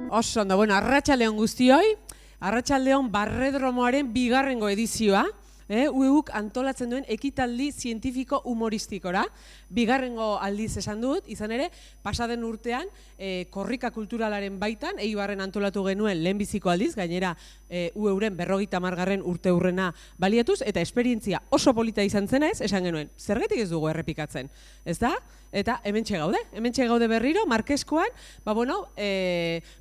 Oso ondo, bueno, arratsaldeon guztioi, arratsaldeon Barredromoaren bigarrengo edizioa, UEUk antolatzen duen ekitaldi zientifiko humoristikora. Bigarrengo aldiz esan dut, izan ere, pasaden urtean, korrika kulturalaren baitan, Eibarren antolatu genuen lehenbiziko aldiz, gainera UEUren 50. urte hurrena baliatuz, eta esperientzia oso polita izan zenez, esan genuen, zergatik ez dugu errepikatzen, ez da? Eta hementxe gaude berriro, Markeskoan,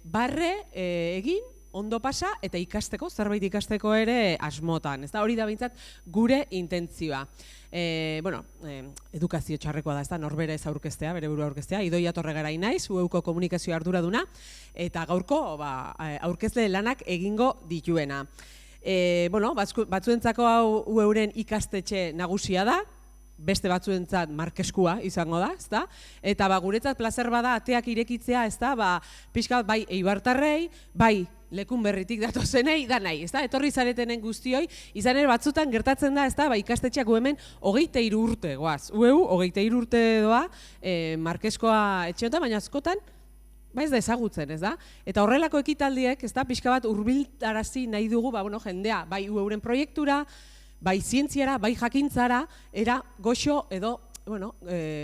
barre egin, ondo pasa eta ikasteko, zerbait ikasteko ere asmotan. Ez da, hori da behintzat gure intentzioa. Edukazio txarrekoa da, ez da, norbere ez aurkeztea, bere burua aurkeztea, Idoia Torregarai naiz, UEUko komunikazio arduraduna, eta gaurko aurkezle lanak egingo dituena. Batzuentzako hau UEUren ikastetxe nagusia da, beste batzuentzat Markeskua izango da, ezta? Eta guretzat plazer bada ateak irekitzea, ezta? Pixka bai eibartarrei, bai lekun berritik datozenei, da nahi, ezta? Etorri zaretenen guztioi, izan ere batzutan gertatzen da, ezta? Ikastetxeak hemen 23 urte, goaz. UEU 23 urte doa Markeskoa etxeotan, baina askotan ez da ezagutzen, ez da? Eta horrelako ekitaldiek, ezta? Pixka bat hurbiltarazi nahi dugu, jendea, bai UEUren proiektura, bai zientziara, bai jakintzara, era goxo edo,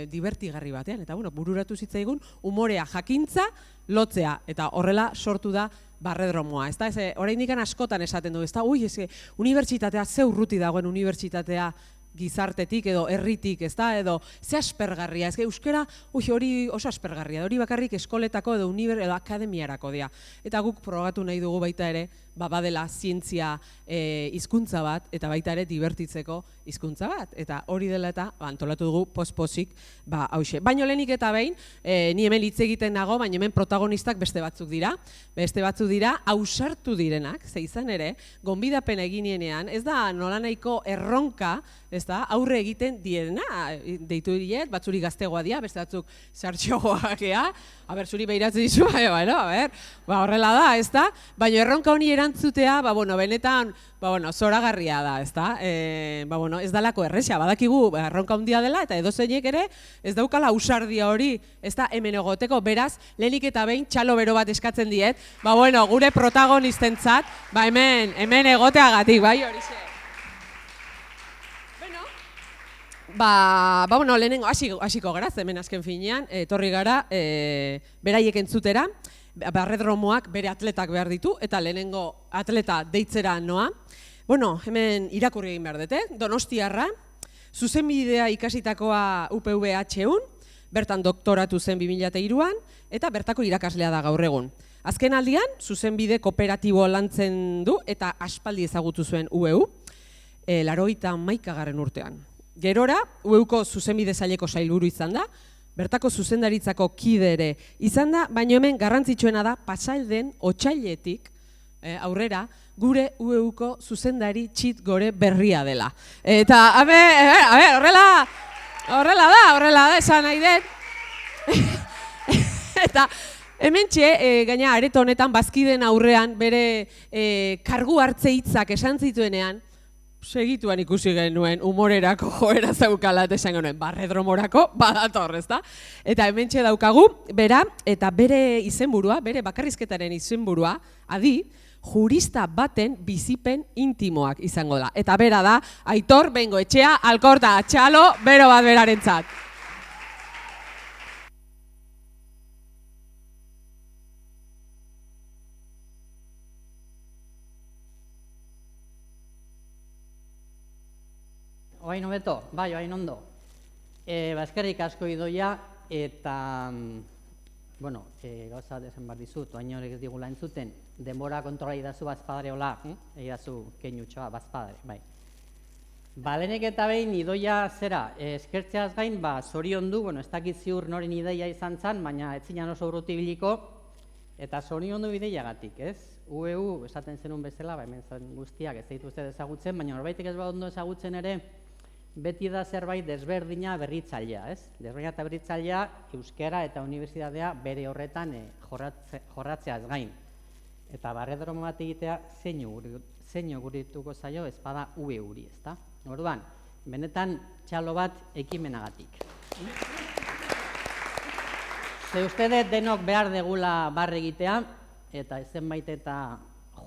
divertigarri batean. Eta, bururatu zitzaigun, umorea jakintza lotzea. Eta horrela sortu da Barredromoa. Ez da, oraindik askotan esaten du, ez da, unibertsitatea, ze urruti dagoen unibertsitatea gizartetik edo herritik, ez da, edo ze aspergarria, ez euskara hori oso aspergarria, hori bakarrik eskoletako edo akademiarako dira. Eta guk probatu nahi dugu baita ere, badela zientzia hizkuntza bat, eta baita ere divertitzeko hizkuntza bat. Eta hori dela eta antolatu dugu pospozik hauxe. Baina lehenik eta behin, ni hemen hitz egiten nago, baina hemen protagonistak beste batzuk dira. Beste batzuk dira, ausartu direnak, ze izan ere, gonbidapen eginienean, ez da nolanahiko erronka, ez da, aurre egiten diena, deitu diet, batzuri gaztegoa dira, beste batzuk sartxogoak ea, zuri behiratzen dizu, horrela da, ez da, baina erronka honi erantzutea, benetan, zoragarria da, ez da, ez dalako erresa, badakigu erronka handia dela, eta edozeinek ere, ez daukala ausardia hori, ez da, hemen egoteko, beraz, lehenik eta behin txalo bero bat eskatzen diet, gure protagonistentzat, hemen egoteagatik, bai, hori ze. Lehenengo hasiko gara, hemen azken finean, etorri gara, beraiek entzutera, Barredromoak bere atletak behar ditu, eta lehenengo atleta deitzera noa. Hemen irakurri egin behar dute, Donostiarra, zuzenbidea ikasitakoa UPV-HUn, bertan doktoratu zen 2003an, eta bertako irakaslea da gaur egun. Azken aldian, zuzenbide kooperatibo lantzen du, eta aspaldi ezagutu zuen UEU, 81. urtean. Gerora, UEUko zuzenbide saileko sailburu izan da, bertako zuzendaritzako kide ere izan da, baina hemen garrantzitsuena da pasailden otsailetik aurrera gure UEUko zuzendari txit gore berria dela. Eta, horrela da, esan nahi dut. Eta, hementxe, gaina areto honetan bazkiden aurrean bere kargu hartze hitzak esan zituenean, segituan ikusi genuen humorerako joera zaukala eta esan genuen Barredromorako badator, ezta? Eta hementxe daukagu, bera, eta bere izenburua, bere bakarrizketaren izenburua, jurista baten bizipen intimoak izango da. Eta bera da, Aitor Bengoetxea, Alkorta, txalo, bero bat berarentzat. Oain hobeto, bai, oain ondo. Eskerrik asko Idoia, eta, gauza dezen bat dizut, oain horrek ez digula entzuten, denbora kontrola idazu bazpadare hola, idazu keinutxoa bazpadare, bai. Lehenik eta behin Idoia zera, eskertzeaz gain, zoriondu, ez dakit ziur noren ideia izan zen, baina etzinan oso urruti biliko, eta zoriondu ideiagatik, ez? UEU, esaten zenun bezala, hemen zen guztiak ez dituzte ezagutzen, baina norbaitek ez ondo ezagutzen ere, beti da zerbait desberdina berritzailea, ez? Desberdina eta berritzailea euskara eta unibertsitatea bere horretan jorratzeaz gain. Eta Barredromo bat egitea zein gurituko zaio ez bada UEUri, ezta? Orduan, benetan txalo bat ekimenagatik. Ze uste denok behar degula barre egitea, eta zenbait eta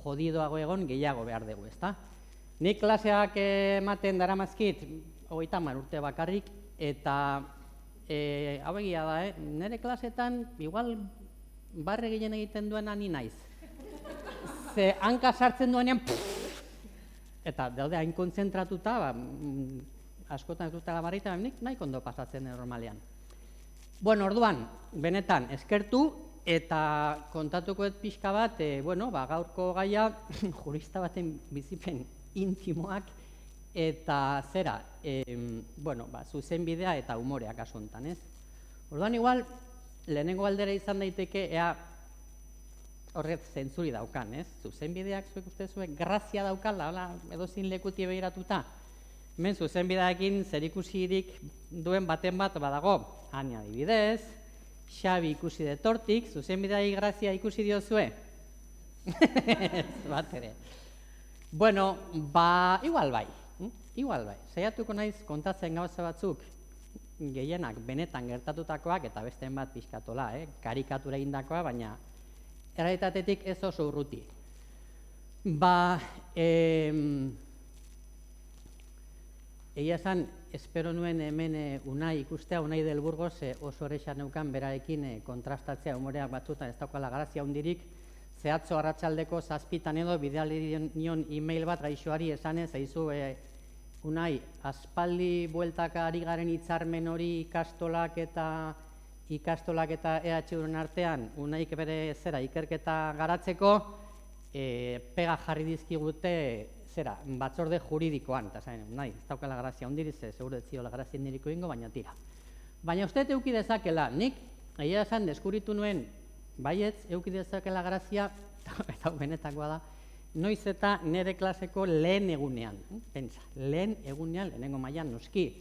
jodidoago egon gehiago behar dugu, ezta? Nik klaseak ematen daramazkit 30 urte bakarrik, eta hau egia da, nire klasetan igual barre gehien egiten duena ni naiz. Ze hanka sartzen duenean, eta daude hain kontzentratuta, askotan ez dutela barrita, nik nahi kondo pasatzen normalean. Bueno, orduan, benetan, eskertu, eta kontatuko pixka bat, gaurko gaia, jurista baten bizipen intimoak, eta zera, zuzenbidea eta umorea kasu honetan, ez? Orduan, igual, lehenengo galdera izan daiteke, ea horret zentzuri daukan, ez? Zuzenbideak zuek uste zuek grazia daukala, edozin lekuti behiratuta. Hemen zuzenbidearekin zerikusirik duen baten bat badago, Ani adibidez, Xabi ikusi detortik, zuzenbideari grazia ikusi diozue? Bat ere. Bueno, igual bai. Saiatuko naiz kontatzen gauza batzuk, gehienak benetan gertatutakoak, eta besteen bat pixkatola, karikatura egindakoa, baina errealitatetik ez oso urruti. Egia esan, espero nuen hemen Unai ikustea, Unai del Burgos oso errexan neukan berarekin kontrastatzea umoreak batzutan ez daukala grazia hundirik, zehatzo arratsaldeko 7 edo bidali nion e-mail bat gaixoari esanez, aizu Unai, aspaldi bueltaka ari garen hitzarmen hori ikastolak eta EH-uren artean, Unaik bere ikerketa garatzeko, pega jarri dizkigute batzorde juridikoan, eta zain, nahi, ez daukala grazia ondiriz, seguro ez ziola grazia indiriko ingo, baina tira. Baina uste euki dezakela, nik, egia esan, deskuritu nuen, baietz, euki dezakela grazia, eta benetakoa da, noiz eta nire klaseko lehen egunean, pentsa, lehen egunean, lehenengo mailan noski.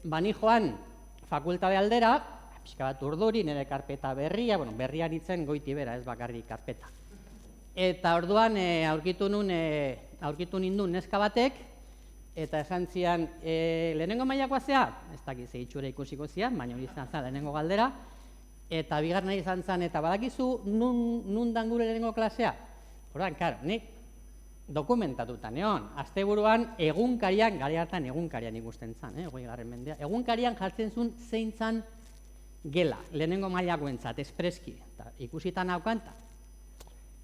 Bani joan, fakultate aldera, pixka bat urduri, nire karpeta berria, berria nintzen goiti bera, ez bakarrik karpeta. Eta orduan aurkitu nindun neska batek, eta esan zian, lehenengo mailakoa zea, ez dakiz itxura ikusiko zian, baina hori izan zen lehenengo galdera, eta bigarren izan zen, eta badakizu nun dan gure lehenengo klasea? Orduan, karo, nik dokumentatuta neon, asteburuan egunkarian, gari hartan egunkarian ikusten zen, 20. mendea, egunkarian jartzen zuen zein zan gela, lehenengo mailakoentzat, espreski, eta ikusitan haukanta.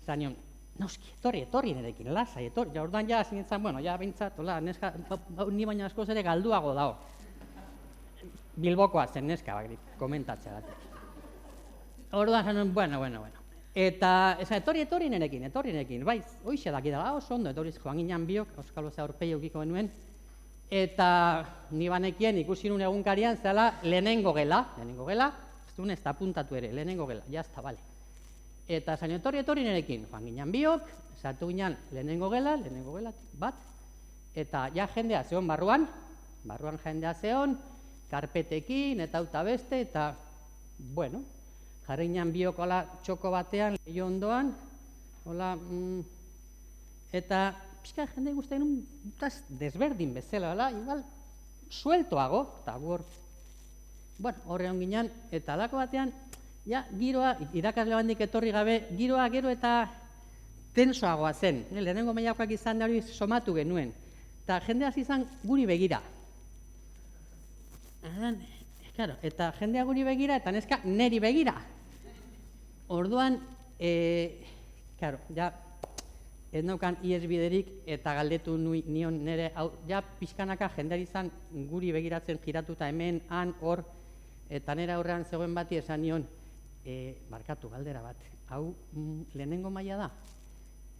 Zanion, noski, etorri nerekin, lasai, etorri. Orduan ja, zinetzen, bintzat, neska, ni baina askoz ere galduago dago. Bilbokoa zen neska, komentatzea gatik. Orduan zanon, bueno. Eta, etorri nerekin, bai, hoixe dakidala, oso ondo, etorriz joan ginen biok, Euskal Oza aurpegi eukiko genuen, eta ni banekien ikusi nun egunkarian, zela lehenengo gela, ez duen ez da apuntatu ere, lehenengo gela, jazta, bale. Eta zain etorri nerekin, joan ginen biok, sartu ginen lehenengo gela bat, eta ja jendea zeon barruan jendea zeon, karpetekin eta auta beste, eta, jarri ginen biok txoko batean, lehio ondoan, eta pixka jende guztien desberdin bezala, igual, sueltoago, eta horre hon ginen, eta alako batean, ja, giroa, irakasle bandik etorri gabe, giroa gero eta tensoagoa zen. Lehenengo mailakoak izan da hori somatu genuen. Eta jendea izan guri begira. Eta jendea guri begira eta neska neri begira. Orduan, ja, ez naukan iesbiderik eta galdetu nion nire, ja, pixkanaka jendeari izan guri begiratzen giratuta hemen, han, hor, eta nire aurrean zegoen bati esan nion, barkatu galdera bat, hau lehenengo maila da?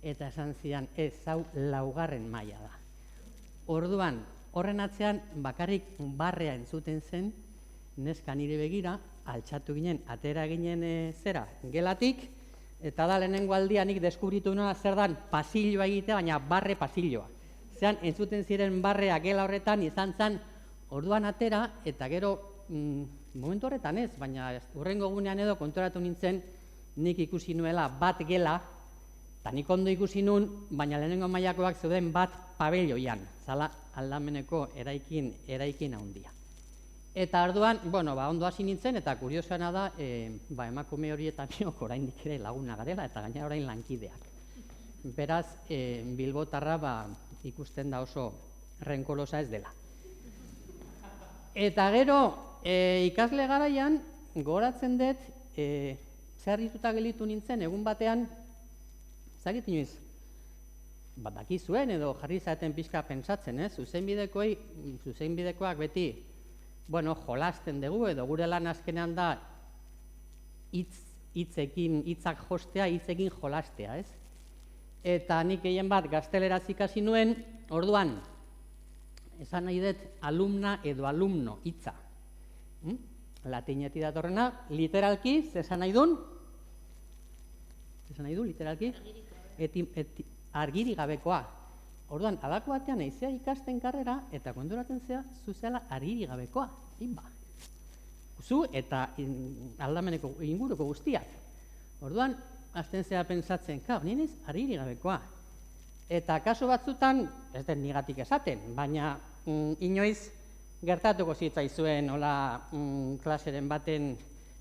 Eta esan zidan, ez, hau 4. maila da. Orduan, horren atzean bakarrik barrea entzuten zen, neska nire begira, altxatu ginen, atera ginen gelatik, eta da lehenengo aldianik deskubritu nola zer dan pasilloa egitea, baina barre pasilloa. Zean, entzuten ziren barrea gela horretan izan zen, orduan atera, eta gero, momentu horretan ez, baina hurrengo gunean edo konturatu nintzen nik ikusi nuela bat gela, eta nik ondo ikusi nun, baina lehenengo mailakoak zeuden bat pabelloian, zala aldameneko eraikin handia. Eta arduan, ondo hasi nintzen, eta kuriosoena da, emakume hori eta biok oraindik ere laguna garela, eta gainera orain lankideak. Beraz, bilbotarra ikusten da oso renkolosa ez dela. Eta gero, ikasle garaian, gogoratzen dut, zerrituta gelitu nintzen, egun batean, zagit inoiz, dakizuen edo jarri zaten pixka pentsatzen, zuzenbidekoak beti, jolasten dugu, edo gure lan azkenean da hitzak jostea, hitzekin jolastea, ez? Eta nik gehien bat gazteleraz ikasi nuen, orduan, esan nahi dut alumna edo alumno hitza. Latinetik datorrena, literalki, esan nahi dun? Esan nahi du, literalki? Argiri gabekoa. Orduan, alako batean aizea ikasten karrera, eta konturatzen zea, zuzela argiri gabekoa. Zu eta aldameneko inguruko guztiak. Orduan, hasten zea pentsatzen, nien argiri gabekoa. Eta kasu batzutan, ez den nigatik esaten, baina inoiz gertatuko zitzaizuen klaseren baten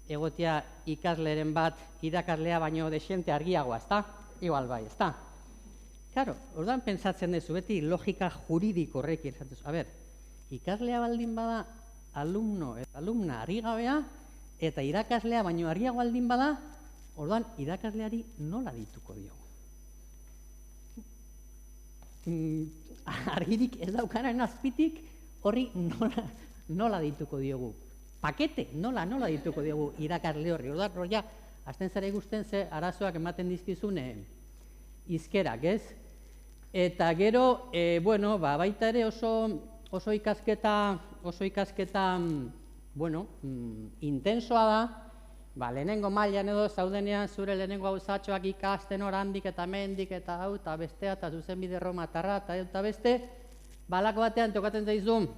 egotea ikasleren bat irakaslea baino desente argiagoa, ezta? Igual bai, ezta? Claro, orduan pentsatzen duzu, beti logika juridiko horrekin esatzen duzu. Ikaslea baldin bada alumno eta alumna argigabea, eta irakaslea baino argiago baldin bada, orduan irakasleari nola dituko diogu? Argirik ez daukaren azpitik, horri nola dituko diogu? Pakete, nola dituko diogu irakasle horri? Orduan, hasten zara ikusten ze arazoak ematen dizkizune izkerak, ez? Eta gero, baita ere oso ikasketa, intensoa da, lehenengo mailan edo zaudenean zure lehenengo gauzatxoak ikasten orandik eta mendik eta hau eta bestea eta zuzenbide romatarra eta beste, balako batean tokatzen zaizu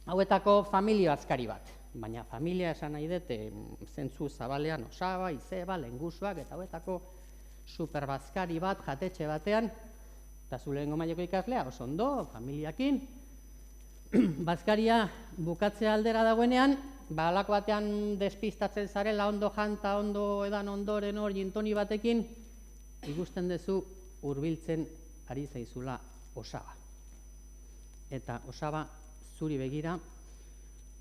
hauetako familia azkari bat. Baina familia esan nahi dut, zentzu zabalean Osaba, Izeba, Lengusuak eta hauetako superbazkari bat jatetxe batean, eta zu lehenengo mailako ikaslea, oso ondo, familiakin, bazkaria bukatzea aldera dagoenean, halako batean despistatzen zarela ondo janta, ondo edan ondoren hor jintoni batekin, ikusten duzu hurbiltzen ari zaizula Osaba. Eta Osaba zuri begira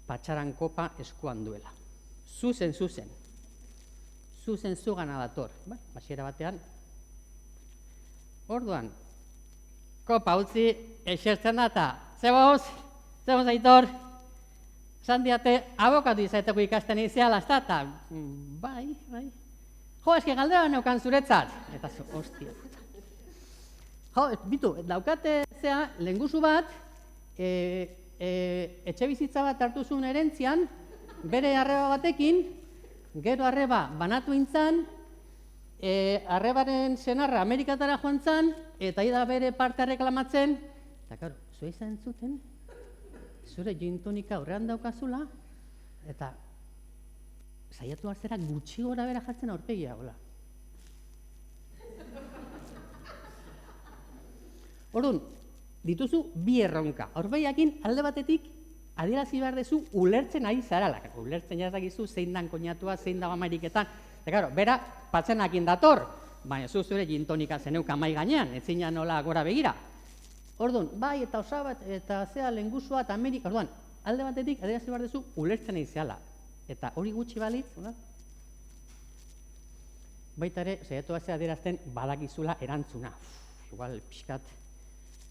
patxaran kopa eskuan duela. Zuzen zugana dator. Hasiera batean. Orduan, kopa utzi esertzen da eta zeboz Aitor, esan diate, abokatu izaiteko ikasten iziala, ez da, eta bai. Eski galdera neukan zuretzat. Eta hostia. Bitu, daukate zea, lengusu bat, etxe bizitza bat hartu zuen erentzian, bere arreba batekin, gero arreba banatu intzan, arrebaren senarra Amerikatara joan zan, eta ida bere parte reklamatzen, eta karo, zua izan zuten, zure jintonika horrean daukazula, eta saiatu hartzera gutxi gora bera jartzen aurpegia, hola. Orduan, dituzu bi erronka. Aurpegiakin alde batetik adierazi behar dezu ulertzen ari zarala. Ulertzen jazakizu zein dan koinatua, zein dago Ameriketan. Eta karo, bera patzenakin dator, baina zure jintonika zeneuka mai gainean, etzina nola gora begira. Orduan, bai eta Osaba eta zea Lengusua eta Amerika, orduan, alde batetik adierazi behar dezu ulertzen ari zarala. Eta hori gutxi balitz, baita ere, saiatu batzea adierazten badakizula erantzuna. Igual,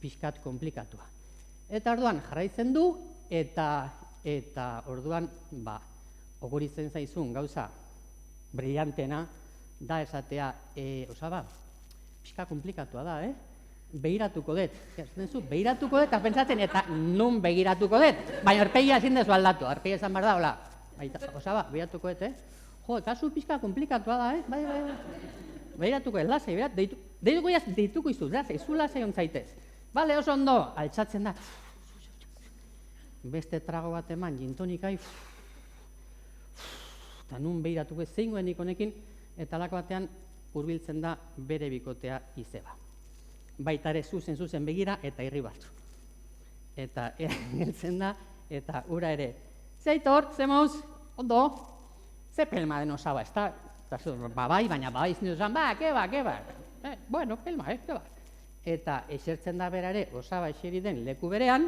pixkat komplikatua. Eta orduan jarraitzen du, eta orduan, ogoritzen zaizun gauza brillantena, da esatea, Osaba, pixka komplikatua da, begiratuko dut. Begiratuko dut, eta pentsatzen, eta nun begiratuko dut. Baina aurpegia ezin dezu aldatu, aurpegia esan behar da, hola. Osaba, begiratuko dut, Jo, kasu pixka komplikatua da, bai. Begiratuko dut, lasai, deituko izu, izu lasai ontzaitez. Bale, oso ondo, altxatzen da. Beste trago bat eman, jintonikai. Eta nun behiratuko zein guenik honekin, eta alako batean hurbiltzen da bere bikotea Izeba. Baita ere zuzen begira eta irri batzu. Eta heltzen da, eta ura ere Zeitor, ze mauz, ondo, ze pelma den osaba, ez da? Ba, bai, baina bai, izan duzan, keba. Bueno, pelma, keba. Eta esertzen da berare, osaba eseri den leku berean,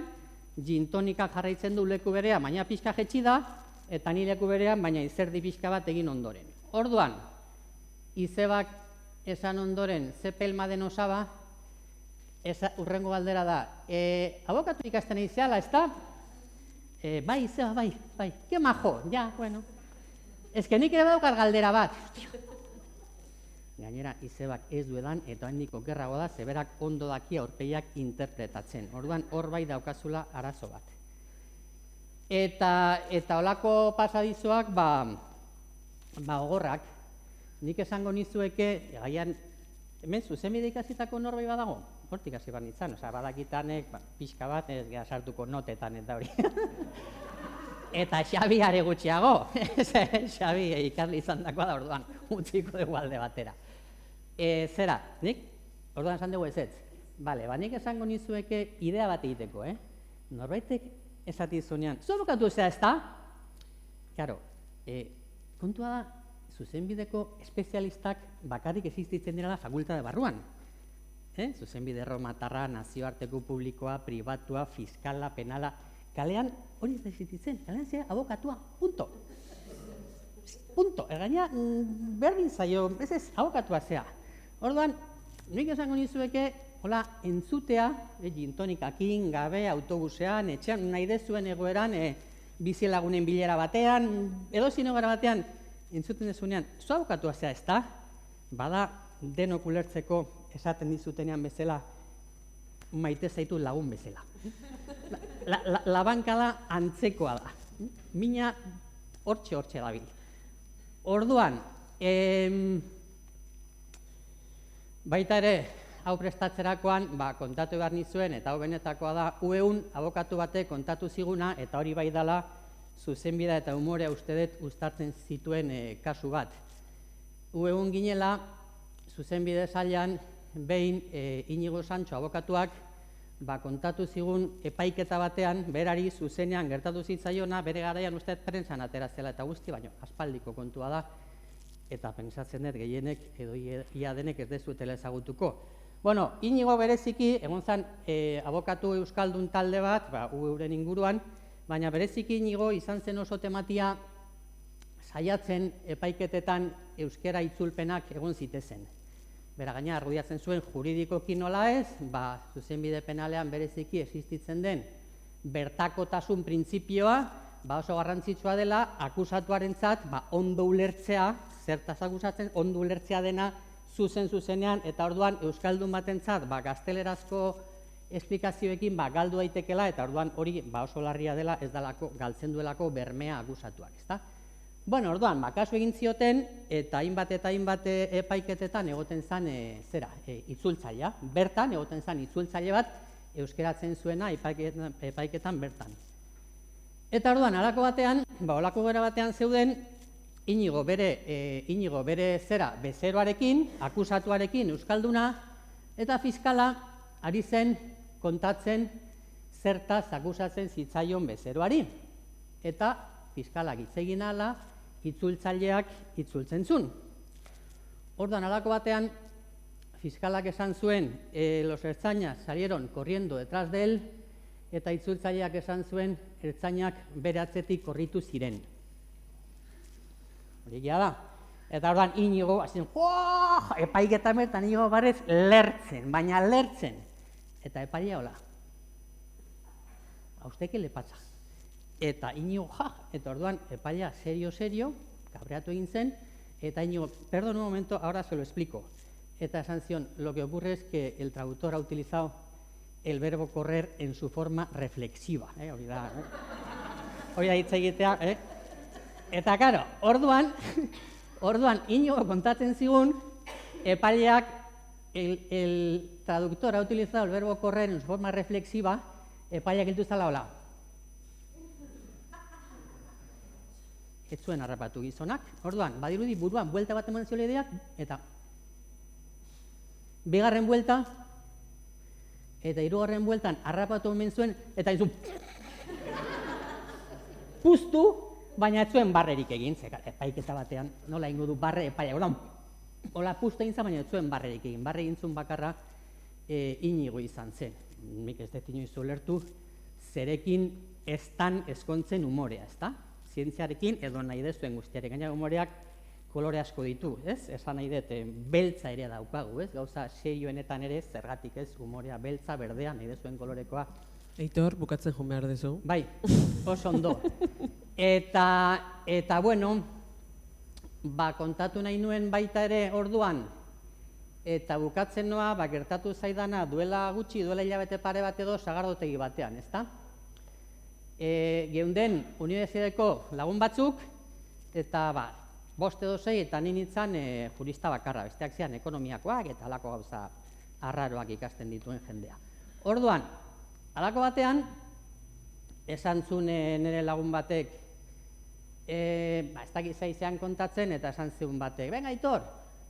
gintonika jarraitzen du leku berean, baina pixka jetxi da, eta ni leku berean, baina izerdi pixka bat egin ondoren. Orduan, izebak esan ondoren, ze pelma den osaba, urrengo galdera da, abokatu ikasten eizeala, ez da? Bai, izeba, bai, ke majo, ja, bueno. Ez que nik ere badaukat galdera bat. Gainera, izebak ez duedan, eta handik okerrago da, zeberak ondo daki aurpegiak interpretatzen. Orduan, hor bai daukazula arazo bat. Eta olako pasadizoak, gogorrak, nik esango nizueke, gaian, hemen zuzenbide ikasitako norbait badago? Hortik hasi behar nintzen, badakitanek, pixka bat, ez gara sartuko notetan eta hori. Eta Xabi are gutxiago, Xabi ikasle izan dakoa da orduan, utziko dugu alde batera. Zera, nik? Orduan esan dugu ez. Bale, nik esango nizueke idea bat egiteko, Norbaitek esatizunean, zu abokatu zea ez da? Karo, kontua da, zuzenbideko espezialistak bakarrik existitzen dira fakultate barruan. Zuzenbide erromatarra, nazioarteko publikoa, pribatua, fiskala, penala, kalean hori ez da existitzen, kalean zea abokatua, punto. Punto, ergaina berdin zaio, ez abokatua zea. Orduan, nik esango nizueke, hola, entzutea, gintonikakin, gabe, autobusean, etxean, nahi dezuen egoeran, bizilagunen bilera batean, edozein egoera batean, entzuten dezunean, zu abokatua zea ez da? Bada, denok ulertzeko esaten dizutenean bezala, maite zaitu lagun bezala. Labankada antzekoa da. Mina hortxe dabil. Orduan, baita ere, hau prestatzerakoan, kontatu behar nizuen, eta hau benetakoa da, ueun abokatu batek kontatu ziguna, eta hori bai dela, zuzenbida eta umorea uste dut uztartzen zituen kasu bat. Ueun ginela, zuzenbide sailan, behin Inigo Santxo abokatuak kontatu zigun epaiketa batean, berari zuzenean gertatu zitzaiona, bere garaian uste prentsan atera zela eta guzti, baina aspaldiko kontua da, eta pentsatzen dut gehienek edo ia denek ez dezuetela ezagutuko. Bueno, Inigo bereziki, egon zen abokatu euskaldun talde bat, euren inguruan, baina bereziki Inigo izan zen oso tematia saiatzen epaiketetan euskera itzulpenak egon zitezen. Bera gaina argudiatzen zuen juridikoki nola ez, zuzenbide penalean bereziki existitzen den bertakotasun printzipioa, oso garrantzitsua dela akusatuarentzat ondo ulertzea, zertaz akusatzen, ondo ulertzea dena zuzenean, eta orduan euskaldun batentzat gaztelerazko esplikazioekin galdu daitekela, eta orduan hori oso larria dela, ez dalako galtzen duelako bermea akusatuak, ezta? Bueno, orduan, kasu egin zioten, eta hainbat epaiketetan egoten zen, itzultzailea. Bertan, egoten zen itzultzaile bat, euskeratzen zuena epaiketan bertan. Eta orduan, halako batean, holako gara batean zeuden, Inigo bere bezeroarekin, akusatuarekin euskalduna, eta fiskala ari zen kontatzen zertaz akusatzen zitzaion bezeroari. Eta fiskalak hitz egin ahala, itzultzaileak itzultzen zuen. Orduan, halako batean, fiskalak esan zuen, los ertzainas salieron corriendo detrás de él, eta itzultzaileak esan zuen, ertzainak bere atzetik korritu ziren. Hori da. Eta orduan, Inigo, epaiketan bertan Inigo barrez lertzen, baina lertzen. Eta epailea hola. A usted que le pasa? Eta Inigo, eta orduan, epailea serio, kabreatu egin zen, eta Inigo, perdón un momento, ahora se lo explico. Eta esan zion, lo que ocurre es que el traductor ha utilizado el verbo correr en su forma reflexiva. Hori da hitz egitea, Eta, karo, orduan, Inigo kontatzen zigun, epaileak, el traductor ha utilizado el verbo correr en su forma reflexiva, epaileak hiltu zala hola. Ez zuen harrapatu gizonak. Orduan, badirudi buruan buelta bat eman ziola ideak, eta bigarren buelta, eta hirugarren bueltan harrapatu omen zuen, eta izun. puztu, baina ez zuen barrerik egin, epaiketa batean, nola ingo du barre, epaia, hola puztu egin zen, baina ez zuen barrerik egin. Barre egin zuen bakarra Inigo izan zen. Nik ez dut inoiz ulertu, zerekin eztan eskontzen umorea, ezta? Zientziarekin edo nahi dezuen guztiare, gaina umoreak kolore asko ditu, ez? Esan nahi dut, beltza ere daukagu, ez? Gauza serioenetan ere, zergatik ez, umorea beltza, berdea, nahi dezuen kolorekoa. Eitor, bukatzen joan behar dezu. Bai, oso ondo. Eta bueno, kontatu nahi nuen baita ere orduan, eta bukatzen noa, gertatu zaidana duela gutxi, duela hilabete pare bat edo sagardotegi batean, ezta? Geunden unibertsitateko lagun batzuk, eta 5 edo 6 eta nintzen jurista bakarra, besteak zian ekonomiakoak eta halako gauza arraroak ikasten dituen jendea. Orduan, halako batean, esan zuen nire lagun batek, ez dakit zaizean kontatzen, eta esan zuen batek, venga Aitor,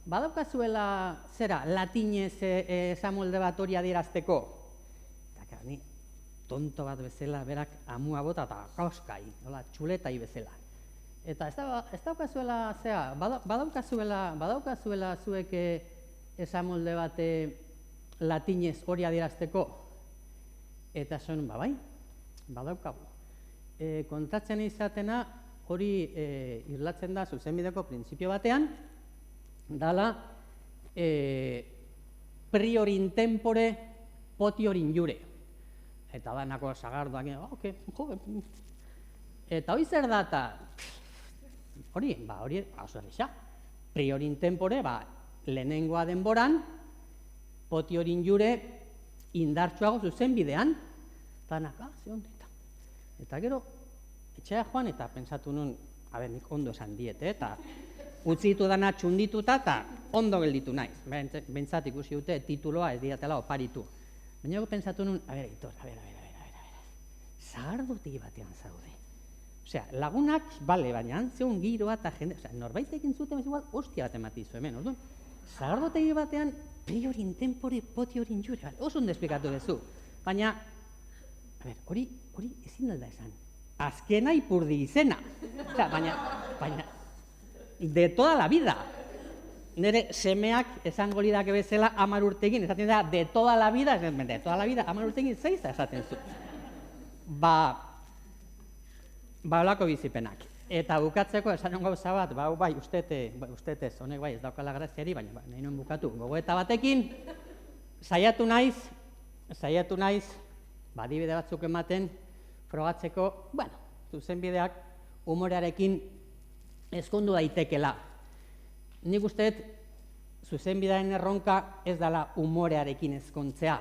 badaukazuela zera, latinez esamolde bat hori adierazteko. Eta ni, tonto bat bezala, berak amua bota eta kauskai, txuletai bezala. Eta ez daukazuela, zera, badaukazuela zuek esamolde bat latinez hori adierazteko. Eta zuen, bai, badaukagu. Kontatzen izatena, hori irlatzen da zuzenbideko printzipio batean, dala prior in tempore potior in jure. Eta danako sagardoak, eta hori zer data, hori oso erresa. Prior in tempore, lehenengoa denboran, potior in jure indartsuago zuzenbidean, eta danaka, eta gero, etxea joan eta pensatu nun, nik ondo esan diet, eta utzi ditu dana txundituta eta ondo gelditu naiz. Bentsat ikusi dute tituloa ez diatela oparitu. Baina pensatu nun, Aitor, sagardotegi batean zaude. Osea, lagunak, bale, baina antzeun giroa eta jende, norbait egin zuten, igual, hostia bat ematizu hemen, orduan. Sagardotegi batean, prior in tempore potior in jure, oso ondo esplikatu duzu. Baina, hori ezin da esan. Azkena ipurdi izena. Baina, de toda la vida. Nire semeak esango lidake bezala 10 urtegin, esaten da, de toda la vida, 10 urtegin zeiza esaten zu. Olako bizipenak. Eta bukatzeko esan gauza bat, bai, ustetez, honek bai ez daukala graziari, baina nahi nuen bukatu. Gogoeta batekin, saiatu naiz, adibide batzuk ematen, frogatzeko, zuzenbideak umorearekin ezkondu daitekela. Nik usteet, zuzenbidearen erronka ez dela umorearekin ezkontzea.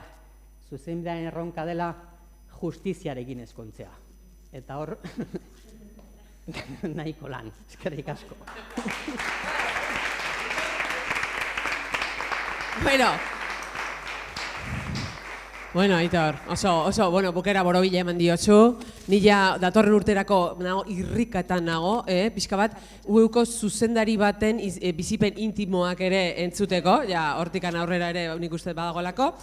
Zuzenbidearen erronka dela justiziarekin ezkontzea. Eta hor, nahiko lan, eskerrik asko. Bueno, Aitor, oso, bukera borobile eman diotzu. Nila datorren urterako irrikatan nago, pixka bat, ueuko zuzendari baten bizipen intimoak ere entzuteko, hortikan aurrera ere nik uste badagoelako.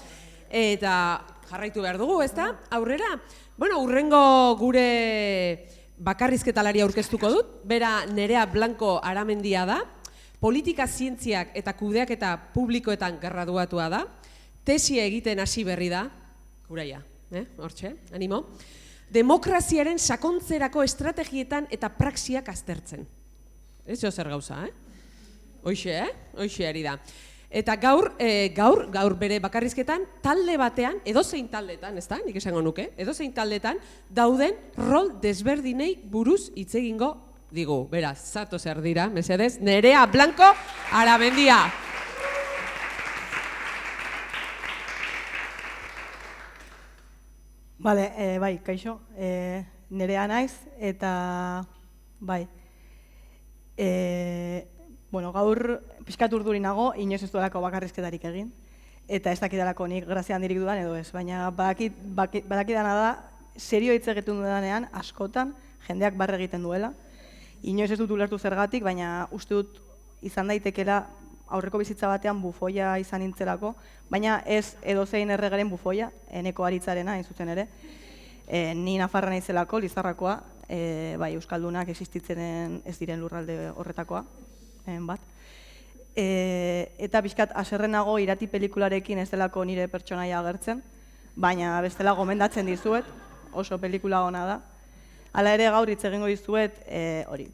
Eta jarraitu behar dugu, ezta? Aurrera? Urrengo gure bakarrizketalari aurkeztuko dut, bera Nerea Blanco Aramendia da, politika zientziak eta kudeaketa publikoetan graduatua da, tesia egiten hasi berri da, Uraia, hortxe, animo. Demokraziaren sakontzerako estrategietan eta praxiak aztertzen. Ez jo zer gauza, Hoxe ari da. Eta gaur bere bakarrizketan, talde batean, edozein taldetan, ez da, nik esango nuke, edozein taldetan, dauden rol desberdinei buruz hitz egingo digu. Beraz, zato zer dira, mesedez, Nerea Blanco Aramendia. Bale, bai, kaixo, Nerea naiz, eta bai, gaur pixkat urduri nago, inoiz ez duelako bakarrizketarik egin, eta ez dakidalako nik grazia handirik dudan edo ez, baina badakidana da, serio hitz egiten dudanean, askotan, jendeak barre egiten duela, inoiz ez dut ulertu zergatik, baina uste dut izan daitekela aurreko bizitza batean bufoia izan nintzelako, baina ez edozein erregaren bufoia, Eneko Aritzarena, hain zuzen ere. Ni Nafarra naizelako, Lizarrakoa, bai, Euskaldunak existitzen ez diren lurralde horretakoa, bat. Eta pixkat haserrenago Irati pelikularekin ez delako nire pertsonaia agertzen, baina bestela gomendatzen dizuet, oso pelikula ona da. Hala ere gaur hitz egingo dizuet,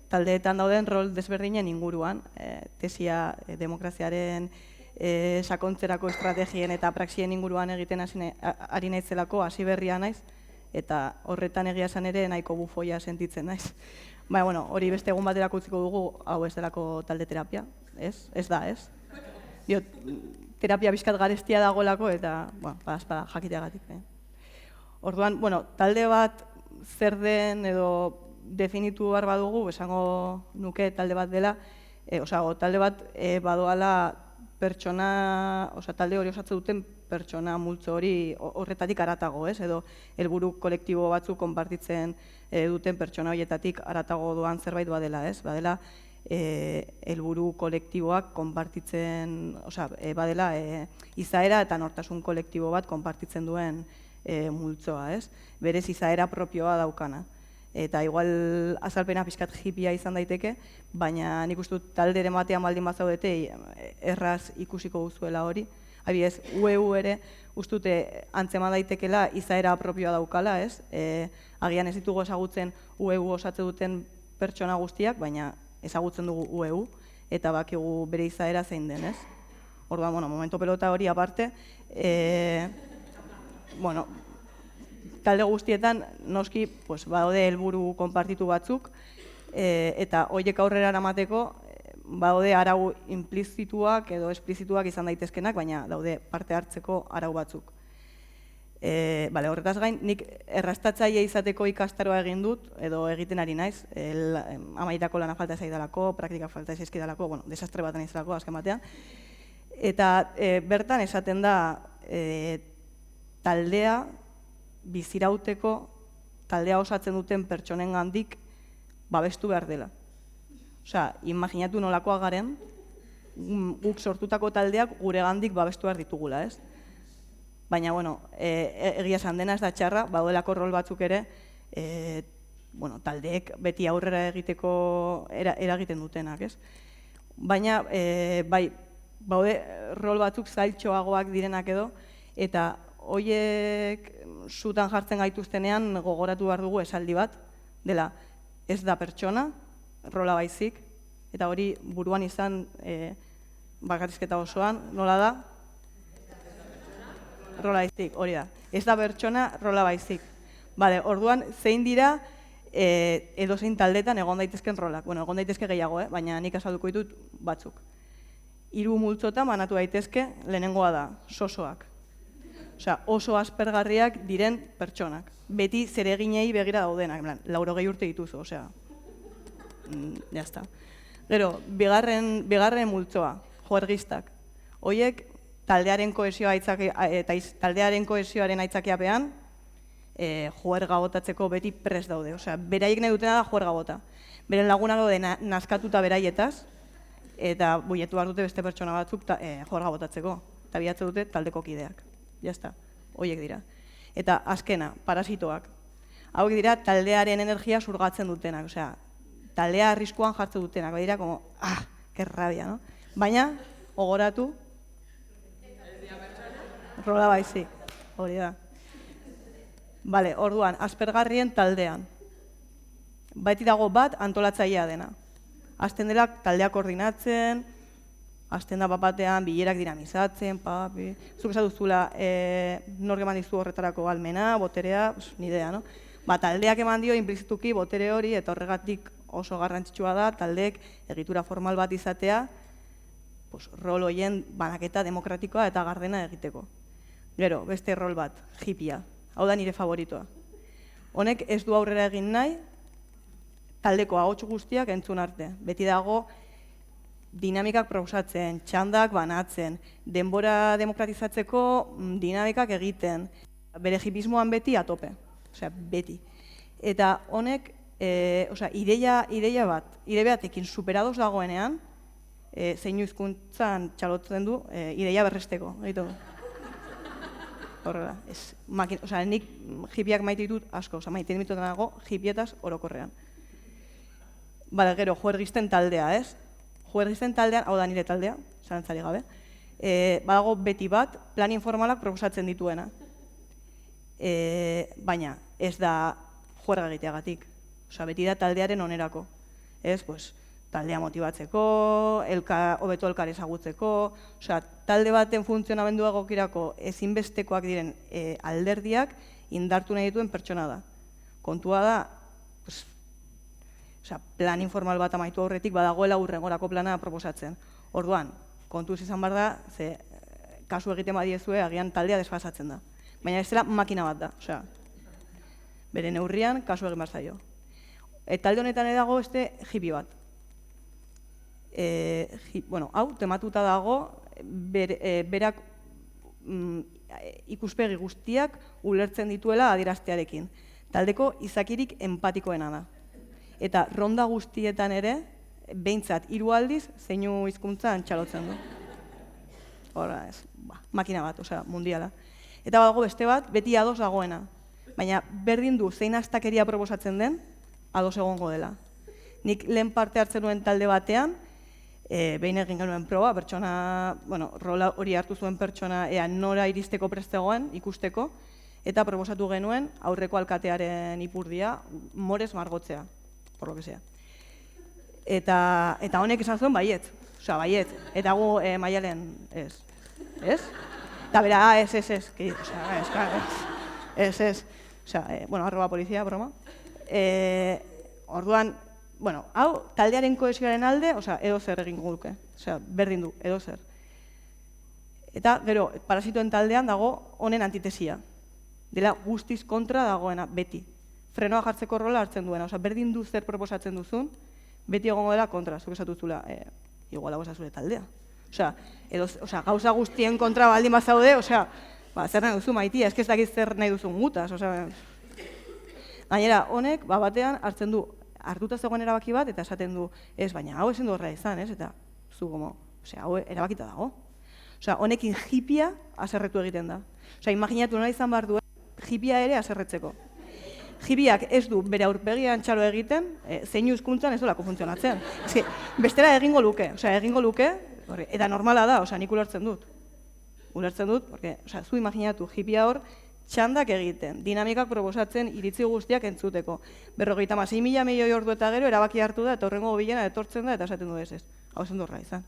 taldeetan dauden rol desberdinen inguruan, tesia demokraziaren sakontzerako estrategien eta praxien inguruan egiten ari naizelako, hasi berria naiz, eta horretan egia esan ere nahiko bufoia sentitzen naiz. Baina, bueno, hori beste egun baterako utziko dugu, hau ez delako talde terapia, ez? Ez da, ez? Dio, terapia bizkat garestia dagoelako eta, bueno, badazpada jakiteagatik. Orduan, bueno, talde bat zer den edo definitu behar badugu, esango nuke talde bat dela, talde bat badoala pertsona, talde hori osatzen duten pertsona multzo hori horretatik haratago, ez? Edo helburu kolektibo batzuk konpartitzen duten pertsona horietatik haratago doan zerbait badela, ez? Badela helburu kolektiboak konpartitzen, badela izaera eta nortasun kolektibo bat konpartitzen duen multzoa, ez? Berez izaera propioa daukana. Eta igual azalpena pixkat hippia izan daiteke, baina nik uste dut talderen batean baldin bazaudete erraz ikusiko duzuela hori. Adibidez, UEU ere ustute antzeman daitekela izaera propioa daukala, ez? Agian ez ditugu ezagutzen UEU osatzen duten pertsona guztiak, baina ezagutzen dugu UEU eta bakigu bere izaera zein den, ez? Orduan, momento pelota hori aparte, talde guztietan noski badaude helburu konpartitu batzuk eta horiek aurrera eramateko badaude arau implizituak edo esplizituak izan daitezkenak, baina daude parte hartzeko arau batzuk. Horretaz gain, nik errastatzaile izateko ikastaroa egin dut, edo egiten ari naiz, amairako lana falta zaidalako, praktika falta zaizkidalako, desastre baten izalako azken batean. Eta bertan esaten da taldea bizirauteko, taldea osatzen duten pertsonengandik babestu behar dela. Imaginatu nolakoa garen, guk sortutako taldeak guregandik babestu behar ditugula, ez? Baina, egia esan dena ez da txarra, badoelako rol batzuk ere, taldeek beti aurrera egiteko eragiten dutenak, ez? Baina, baude rol batzuk zailtxoagoak direnak edo, eta horiek sutan jartzen gaituztenean gogoratu behar dugu esaldi bat, dela ez da pertsona, rola baizik, eta hori buruan izan bakarrizketa osoan, nola da? Rola baizik, hori da. Ez da pertsona, rola baizik. Orduan, zein dira edozein taldetan egon daitezken rolak. Egon daitezke gehiago, baina nik azalduko ditut batzuk. 3 multzotan banatu daitezke, lehenengoa da, sosoak. Oso aspergarriak diren pertsonak. Beti zereginei begira daudenak, 80 urte dituzu, jazta. Gero, bigarren multzoa, joergistak. Hoiek, taldearen kohesioaren aitzakiapean, joerga botatzeko beti prest daude. Beraiek nahi dutena da joerga bota. Beren lagunak daude naskatuta beraietaz, eta buietu behar dute beste pertsona batzuk joerga botatzeko. Eta bilatzen dute taldeko kideak. Jazta, horiek dira. Eta azkena, parasitoak. Hauek dira taldearen energia surgatzen dutenak. Taldea arriskuan jartzen dutenak. Dira, que rabia, no? Baina, ogoratu, rola baizik, hori da. Orduan, aspergarrien taldean. Beti dago bat antolatzailea dena. Azten dela taldea koordinatzen, azten da batean bilerak dinamizatzen, zuk esan duzula nork eman dizu horretarako almena, boterea, ni idea, no? Taldeak eman dio implizituki botere hori eta horregatik oso garrantzitsua da taldeek egitura formal bat izatea rol horien banaketa demokratikoa eta gardena egiteko. Gero, beste rol bat, hippia. Hau da nire favoritoa. Honek ez du aurrera egin nahi, taldeko ahots guztiak entzun arte. Beti dago dinamikak proposatzen, txandak banatzen, denbora demokratizatzeko dinamikak egiten, bere hippismoan beti atope. Beti. Eta honek, ideia batekin superados dagoenean, zeinu hizkuntzan txalotzen du, ideia berresteko. horrela. Osea, nik hipiak maite ditut asko, osea, maite ditut nago hipietaz orokorrean. Bada, gero, juergisten taldea, ez? Juergisten taldean, hau da nire taldea, zarantzari gabe, badago beti bat plan informalak proposatzen dituena. Baina, ez da juerga egiteagatik. Osea, beti da taldearen onerako. Ez, pues, taldea motibatzeko, hobeto elkar ezagutzeko, osea, talde baten funtzionamendu egokirako ezinbestekoak diren alderdiak indartu nahi dituen pertsona da. Kontua da, pues, osea, plan informal bat amaitu aurretik badagoela hurrengorako plana proposatzen. Orduan, kontuz izan behar da, ze kasu egiten badiezue agian taldea desfasatzen da. Baina ez dela makina bat da, osea, bere neurrian kasu egin behar zaio. Talde honetan edago beste hippie bat. Hau, tematuta dago, berak ikuspegi guztiak ulertzen dituela adieraztearekin. Taldeko izakirik empatikoena da. Eta ronda guztietan ere, behintzat 3 aldiz, zeinu hizkuntzan txalotzen du. Horra ez, makina bat, osea, mundiala. Eta badago beste bat, beti ados dagoena. Baina berdin du zein astakeria proposatzen den, ados egongo dela. Nik lehen parte hartzen nuen talde batean, behin egin genuen proba, rola hori hartu zuen pertsona nora iristeko prestegoen ikusteko, eta proposatu genuen aurreko alkatearen ipurdia morez margotzea, por lo que sea. Eta honek esan zuen baiet, osea, baiet, eta gu Maialen ez. Ez? Eta bera, ez, arroba polizia, broma. Orduan, hau, taldearen kohesioaren alde, edo zer egingo luke. Berdin du, edo zer. Eta, gero, parasitoen taldean dago honen antitesia. Dela guztiz kontra dagoena, beti. Frenoa jartzeko rola hartzen duena. Berdin du zer proposatzen duzun, beti egongo dela kontra. Zuk esatuzula, igual hau zure taldea. Gauza guztien kontra baldin bazaude, zer nahi duzu maitia, ez dakit zer nahi duzun gutaz. Gainera, honek, batean, hartuta zegoen erabaki bat, eta esaten du, ez, baina hau ezin du horra izan, ez, eta zu, hau erabakita dago. Honekin hippia haserretu egiten da. Imaginatu nola izan behar duen, hippia ere haserretzeko. Hippiak ez du bere aurpegian txalo egiten, zeinu hizkuntzan ez dolako funtzionatzen. Bestela egingo luke, eta normala da, nik ulertzen dut. Ulertzen dut, zu imaginatu hippia hor, txandak egiten, dinamikak proposatzen iritzi guztiak entzuteko. 56.000 milioi ordu eta gero erabaki hartu da, eta horrengo bilena etortzen da, eta esaten du ez. Hau esan dorra izan.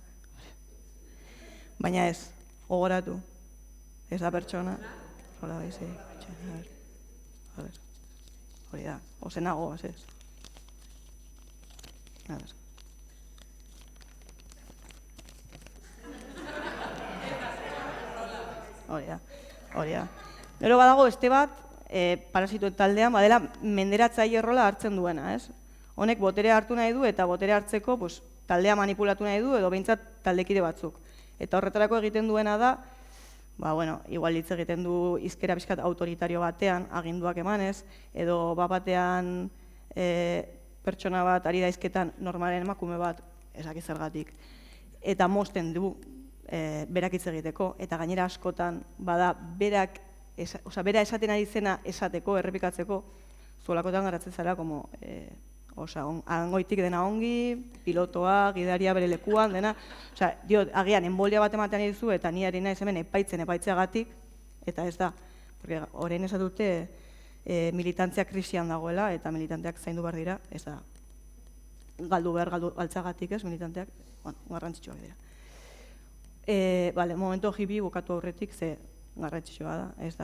Baina ez, gogoratu. Ez da pertsona. Hola, baizi. A ver. Hori da, ozenago, ez ez. A ver. Hori da. Gero badago beste bat, parasitoen taldean, badela menderatzaile rola hartzen duena, ez? Honek boterea hartu nahi du, eta boterea hartzeko taldea manipulatu nahi du, edo behintzat taldekide batzuk. Eta horretarako egiten duena da, igual hitz egiten du hizkera pixkat autoritario batean, aginduak emanez, edo batean pertsona bat ari daizketan normalen emakume bat, ezak zergatik. Eta mozten du berak hitz egiteko, eta gainera askotan bada bera esaten ari zena esateko, errepikatzeko, zuelakotan garatzen zara, hangoitik dena ongi, pilotoa, gidaria bere lekuan, dena, agian enbolia bat ematen dizu, eta ni ari naiz hemen epaitzeagatik, eta ez da, porque orain esatute militantzia krisian dagoela, eta militanteak zaindu behar dira, ez da, galdu behar galtzagatik ez, militanteak, garrantzitsuak dira. Momento hippie bukatu aurretik, ze garrantzitsua da, ez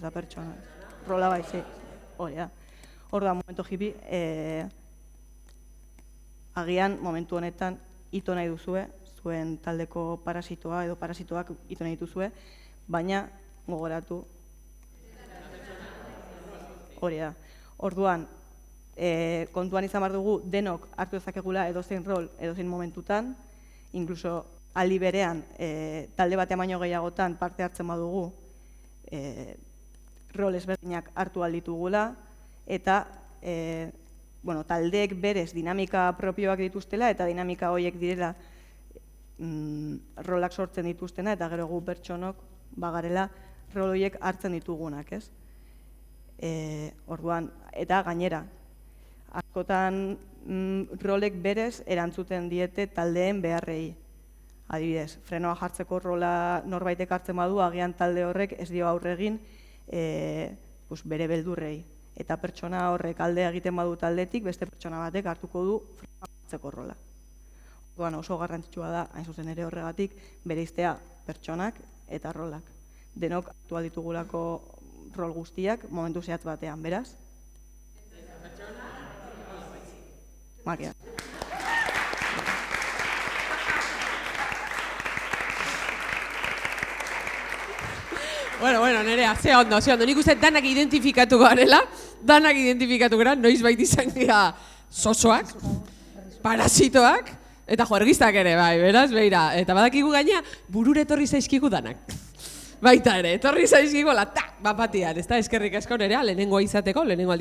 da pertsona. Rola baizi, hori da. Hor da, momento hippie, agian momentu honetan ito nahi duzue, zuen taldeko parasitoa edo parasitoak ito nahi duzue, baina gogoratu hori da. Orduan, kontuan izan behar dugu denok hartu dezakegula edozein rol, edozein momentutan, inkluso aldi berean, talde batean baino gehiagotan parte hartzen badugu, rol ezberdinak hartu alditugula, eta taldeek berez dinamika propioak dituztela, eta dinamika horiek direla rolak sortzen dituztena, eta gero gu pertsonok bagarela rol horiek hartzen ditugunak, ez? Orduan, eta gainera, askotan rolek berez erantzuten diete taldeen beharrei. Adibidez, frenoa jartzeko rola norbaitek hartzen badu, agian talde horrek ez dio aurre egin bere beldurrei. Eta pertsona horrek aldea egiten badu taldetik, beste pertsona batek hartuko du frenoa jartzeko rola. Orduan, oso garrantzitsua da, hain zuzen ere horregatik, bereiztea pertsonak eta rolak. Denok aktual ditugulako rol guztiak momentu zehatz batean, beraz? Makia. Bueno, Nerea, ze ondo. Nik uste danak identifikatuko garela, noiz baita izan dira sosoak, parasitoak, eta ergistak ere, bai, beraz, beira. Eta badakigu gaina, burure etorri zaizkigu danak. Baita ere, etorri zaizkigu, bapatian, ez da, eskerrik asko Nerea, lehenengo aldi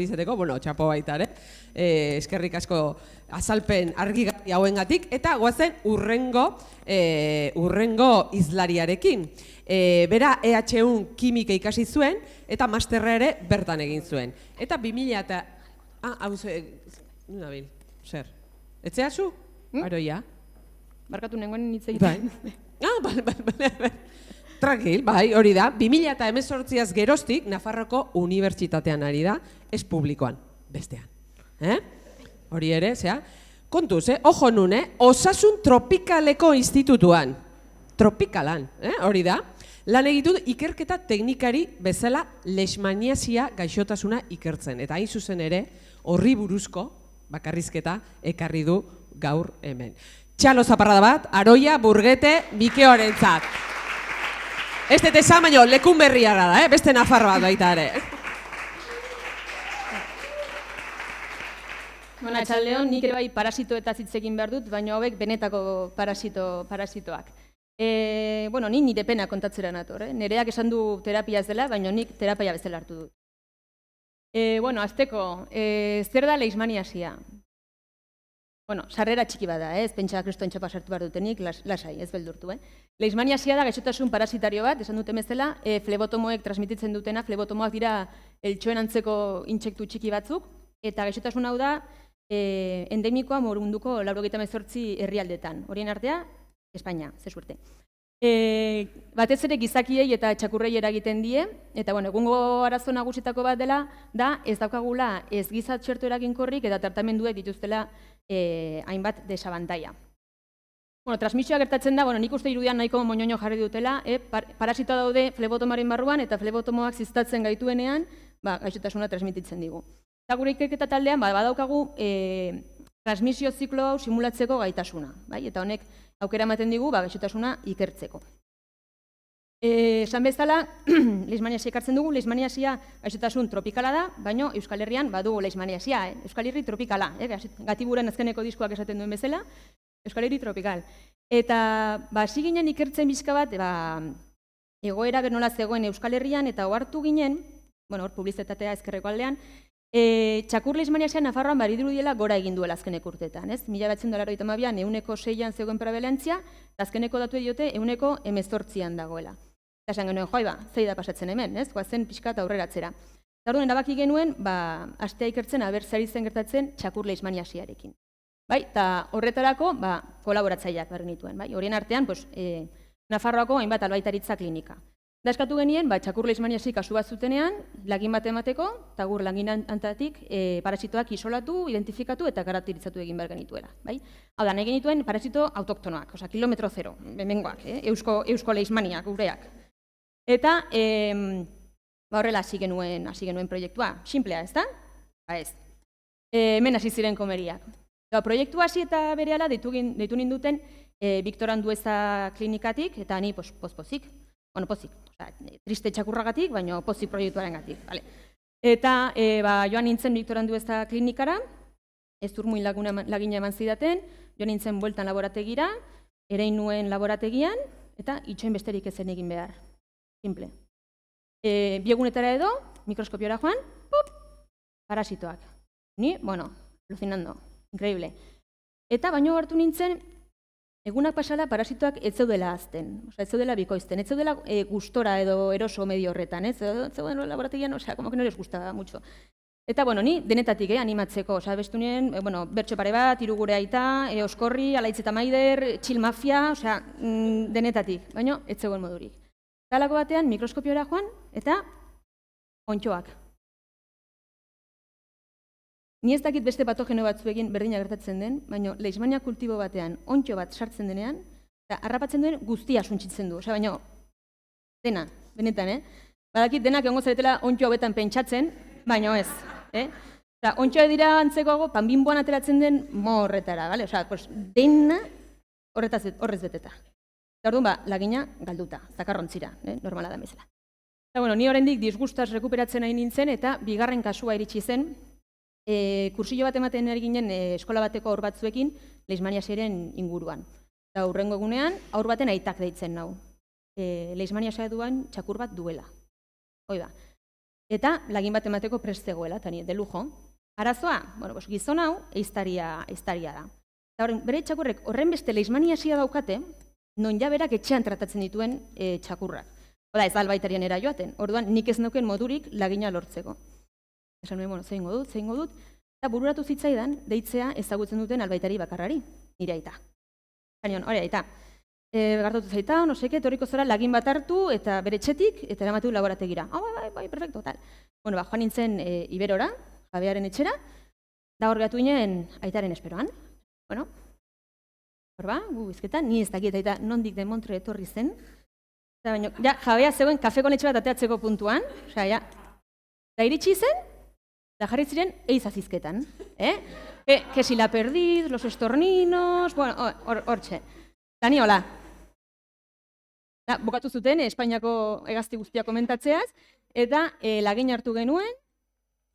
izateko, bueno, txapo baita ere, eskerrik asko azalpen argigarri hauengatik, eta goazen urrengo izlariarekin. Bera EHUn kimika ikasi zuen, eta masterra ere bertan egin zuen. Eta 2000 eta... hau nabil, zer? Etzea zu? Aroia? Barkatu nengoen hitz egiten. Bale. Tranquil, bai, hori da. 2018az geroztik, Nafarroko Unibertsitatean ari da, ez publikoan, bestean. Hori ere, zera, kontuz, ojo nun, Osasun Tropikaleko Institutuan. Tropikalan, hori da. Lan egitu ikerketa teknikari bezala leishmaniasia gaixotasuna ikertzen. Eta hain zuzen ere, horri buruzko bakarrizketa ekarri du gaur hemen. Txalo zaparrada bat, Aroia Burgete Bikeorentzat. Ez dut esan, baino, lekun berria da, beste Nafar bat baita ere. Bueno, Atxaldeon, nik ere bai parasitoetaz hitz egin behar dut, baina hauek benetako parasitoak. Bueno, ni nire pena kontatzera nator, Nereak esan du terapia ez dela, baina nik terapia bezala hartu dut. Bueno, azteko, zer da leishmaniasia? Bueno, sarrera txiki bada, ez pentsa kriston txapa sartu behar dutenik, lasai, ez beldurtu. Leishmaniasia da gaixotasun parasitario bat, esan duten bezala, flebotomoek transmititzen dutena, flebotomoak dira eltxoen antzeko intsektu txiki batzuk, eta gaixotasun hau da endemikoa munduko 98 herrialdetan. Horien artea, Espainia, ze suerte. Batez ere gizakiei eta txakurrei eragiten die, eta egungo arazo nagusitako bat dela, da ez daukagula ez giza txerto eraginkorrik eta tratamenduek dituztela hainbat desabantaia. Transmisioa gertatzen da, nik uste irudian nahiko moñoño jarri dutela, parasitoa daude flebotomaren barruan eta flebotomoak ziztatzen gaituenean, gaixotasuna transmititzen digu. Eta gure ikerketa taldean badaukagu transmisio ziklo hau simulatzeko gaitasuna, eta honek aukera ematen digu gaixotasuna ikertzeko. Esan bezala, leishmaniasia ikartzen dugu, leishmaniasia gaixotasun tropikala da, baina Euskal Herrian badugu leishmaniasia, Euskal Herri tropikala, Gatiburen azkeneko diskoak esaten duen bezala, Euskal Herri tropikal. Eta hasi ginen ikertzen bizka bat, egoera bernola zegoen Euskal Herrian, eta ohartu ginen, hor publizitatea ezkerreko aldean, txakur leishmaniasia Nafarroan baridirudiela gora egin duela azkeneko urteetan. 1992an 6an zegoen prevalentzia, eta azkeneko datu diote 18an dagoela. Eta esan genuen, zei da pasatzen hemen, goazen pixka eta aurreratzera. Eta orduan erabaki genuen, hastea ikertzen aber zer zen gertatzen txakur leishmaniasiarekin. Eta horretarako kolaboratzaileak behar genituen. Horien artean, Nafarroako hainbat albaitaritza klinika. Da eskatu genien, txakur leishmaniasi kasu bat zutenean, lagin bat emateko, eta gur lagin antatik parasitoak isolatu, identifikatu eta karakterizatu egin behar genituela. Hau da, nahi genituen parasito autoktonoak, kilometro zero, hemengoak, eusko leishmaniak, gureak. Eta horrela hasi genuen proiektua, simplea, ez da? Ez. Hemen hasi ziren komeriak. Proiektua hasi eta berehala deitu ninduten Victor Andueza klinikatik, eta ni pozik. Pozik, triste txakurragatik, baina pozik proiektuaren gatik. Eta joan nintzen Victor Andueza klinikara, ez urmuin lagina eman zidaten, joan nintzen bueltan laborategira, erein nuen laborategian, eta itxoen besterik ezen egin behar. Simple. Biegunetara edo, mikroskopiora joan, parasitoak. Ni, alucinando, increíble. Eta baino hartu nintzen, Egunak pasala parasitoak ez zeudela azten, ez zeudela bikoizten, ez zeudela gustora edo eroso medio horretan, ez zeuden laborategian, como que no les gustaba mucho. Eta, ni denetatik, animatzeko, bestu nien, bertso pare bat, Irugure aita, Oskorri, Alaitz eta Maider, Txil Mafia, denetatik, baina ez zegoen modurik. Talako batean, mikroskopiora joan, eta ontxoak. Ni ez dakit beste patogeno batzuekin berdina gertatzen den, baina leishmania kultibo batean ontxo bat sartzen denean, eta harrapatzen duen guztia suntsitzen du. Baina, dena, benetan, Badakit denak egongo zaretela ontxo hauetan pentsatzen, baina ez. Ontxoa dira antzekoago, panbinboan ateratzen den morretara, dena horrez beteta. Eta orduan, lagina galduta, zakarrontzira, normala da bezala. Ni oraindik disgustaz rekuperatzen nahi nintzen, eta bigarren kasua iritsi zen, kursillo bat ematen ari ginen eskola bateko aur batzuekin leishmaniasiaren inguruan. Eta hurrengo egunean, aur baten aitak deitzen nau. Leishmaniasia duan txakur bat duela. Hoi da. Eta lagin bat emateko prest zegoela, eta de lujo. Arazoa, gizon hau, eiztaria da. Eta bere txakurrek horren beste leishmaniasia daukate, non ja berak etxean tratatzen dituen txakurrak. Oda, ez albaitarian era joaten. Orduan, nik ez neuken modurik lagina lortzeko. Esan nuen, zein dut, eta bururatu zitzaidan, deitzea ezagutzen duten albaitari bakarrari, nire aita. Zanion, hori aita, gartatu zaita, etorriko zara lagin bat hartu, eta bere txetik, eta eramatu laborategira. Bai, perfecto, tal. Joan nintzen Iberora, jabearen etxera, da hor gatu ginen aitaren esperoan. Gu bizketan, ni ez dakit aita nondik de Montre etorri zen, eta jabea zegoen kafeko netxe bat ateatzeko puntuan, da iritsi zen, eta jarri ziren eizazizketan. Que si la perdiz, los estorninos, hortxe. Dani, hola. Bukatu zuten Espainiako hegazti guztia komentatzeaz, eta lagin hartu genuen,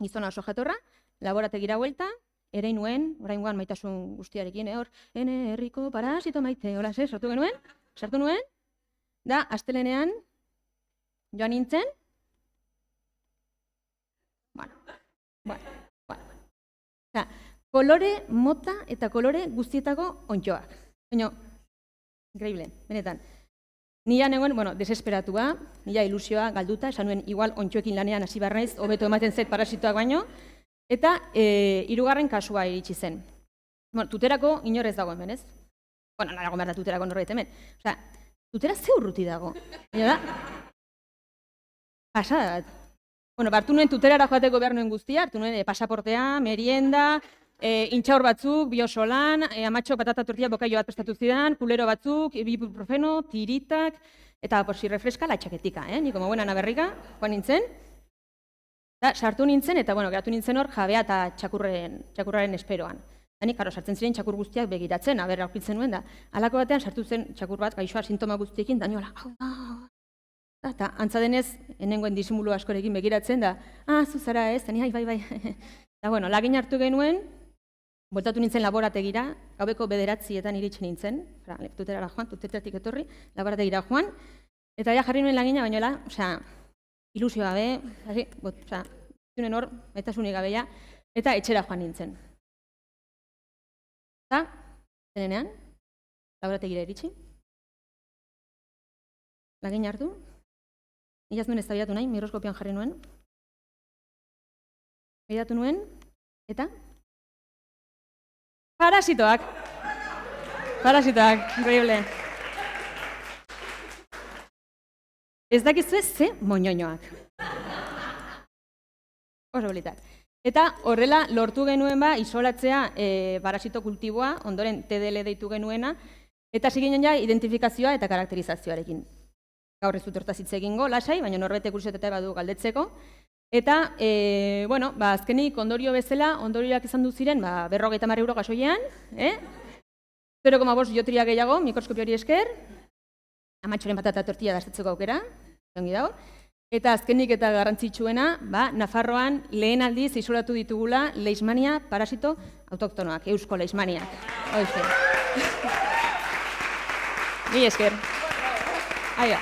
gizona oso jatorra, laborategira huelta, ere nuen, oraingoan maitasun guztiarekin, hor, ene herriko parasito maite, hola, sartu nuen, da, astelenean, joan nintzen, kolore mota eta kolore guztietako ontxoak. Baina, increíble, benetan. Nia negoen, desesperatua, nila ilusioa galduta, esan nuen igual ontxoekin lanean hasi behar naiz, hobeto ematen zait parasitoak baino, eta hirugarren kasua iritsi zen. Tuterako inorez dagoen benez. Nago behar da tuterako norbait hemen. Tutera ze urruti dago. Pasada bat. Hartu nuen tuterara joateko behar nuen guztia, hartu nuen pasaportea, merienda, intxaur batzuk, biosolan, amatxo patata tortilla bokaio bat prestatu zidan, pulero batzuk, ibuprofeno, tiritak, eta si refreska la txaketika, ni como buena naberrika, joan nintzen. Sartu nintzen, eta geratu nintzen hor jabea eta txakurraren esperoan. Dani, karo, sartzen ziren txakur guztiak begiratzen, aber aurkitzen nuen da. Halako batean sartu zen txakur bat, gaixoa sintoma guztiekin, Dani, hola, eta antza denez, enengoen disimulu askorekin begiratzen da, zuzara ez, Dani, bai. Eta, lagin hartu genuen, bueltatu nintzen laborategira, gaubeko 9:00 iritsi nintzen, tuterara joan, tuteratik etorri, laborategira joan, eta jarri nuen lagina, bainoela, ilusio gabe, zunen hor, maitasunik gabeia, eta etxera joan nintzen. Eta, zenean, laborategira iritsi, lagin hartu, nilaz nuen ez da nahi, mikroskopian jarri nuen, begiratu nuen, eta parasitoak, increíble. Ez dakizu ze moñoñoak. Oso bolitak. Eta horrela lortu genuen isolatzea parasito kultiboa, ondoren TDL deitu genuena, eta ziginen identifikazioa eta karakterizazioarekin. Gaur ez dut hortaz hitz egingo, lasai, baina norbete kuriosetate badu galdetzeko. Eta, azkenik ondorio bezala, ondorioak izan du ziren, 50 euro gasoilean, 0,5 diotria gehiago, mikroskopiori esker, amatxoren patata tortilla dastatzeko aukera, ongi dago. Eta azkenik eta garrantzitsuena, Nafarroan lehen aldiz isolatu ditugula leishmania parasito autoktonoak, eusko leishmaniak. Hoize. Ni esker. Aia.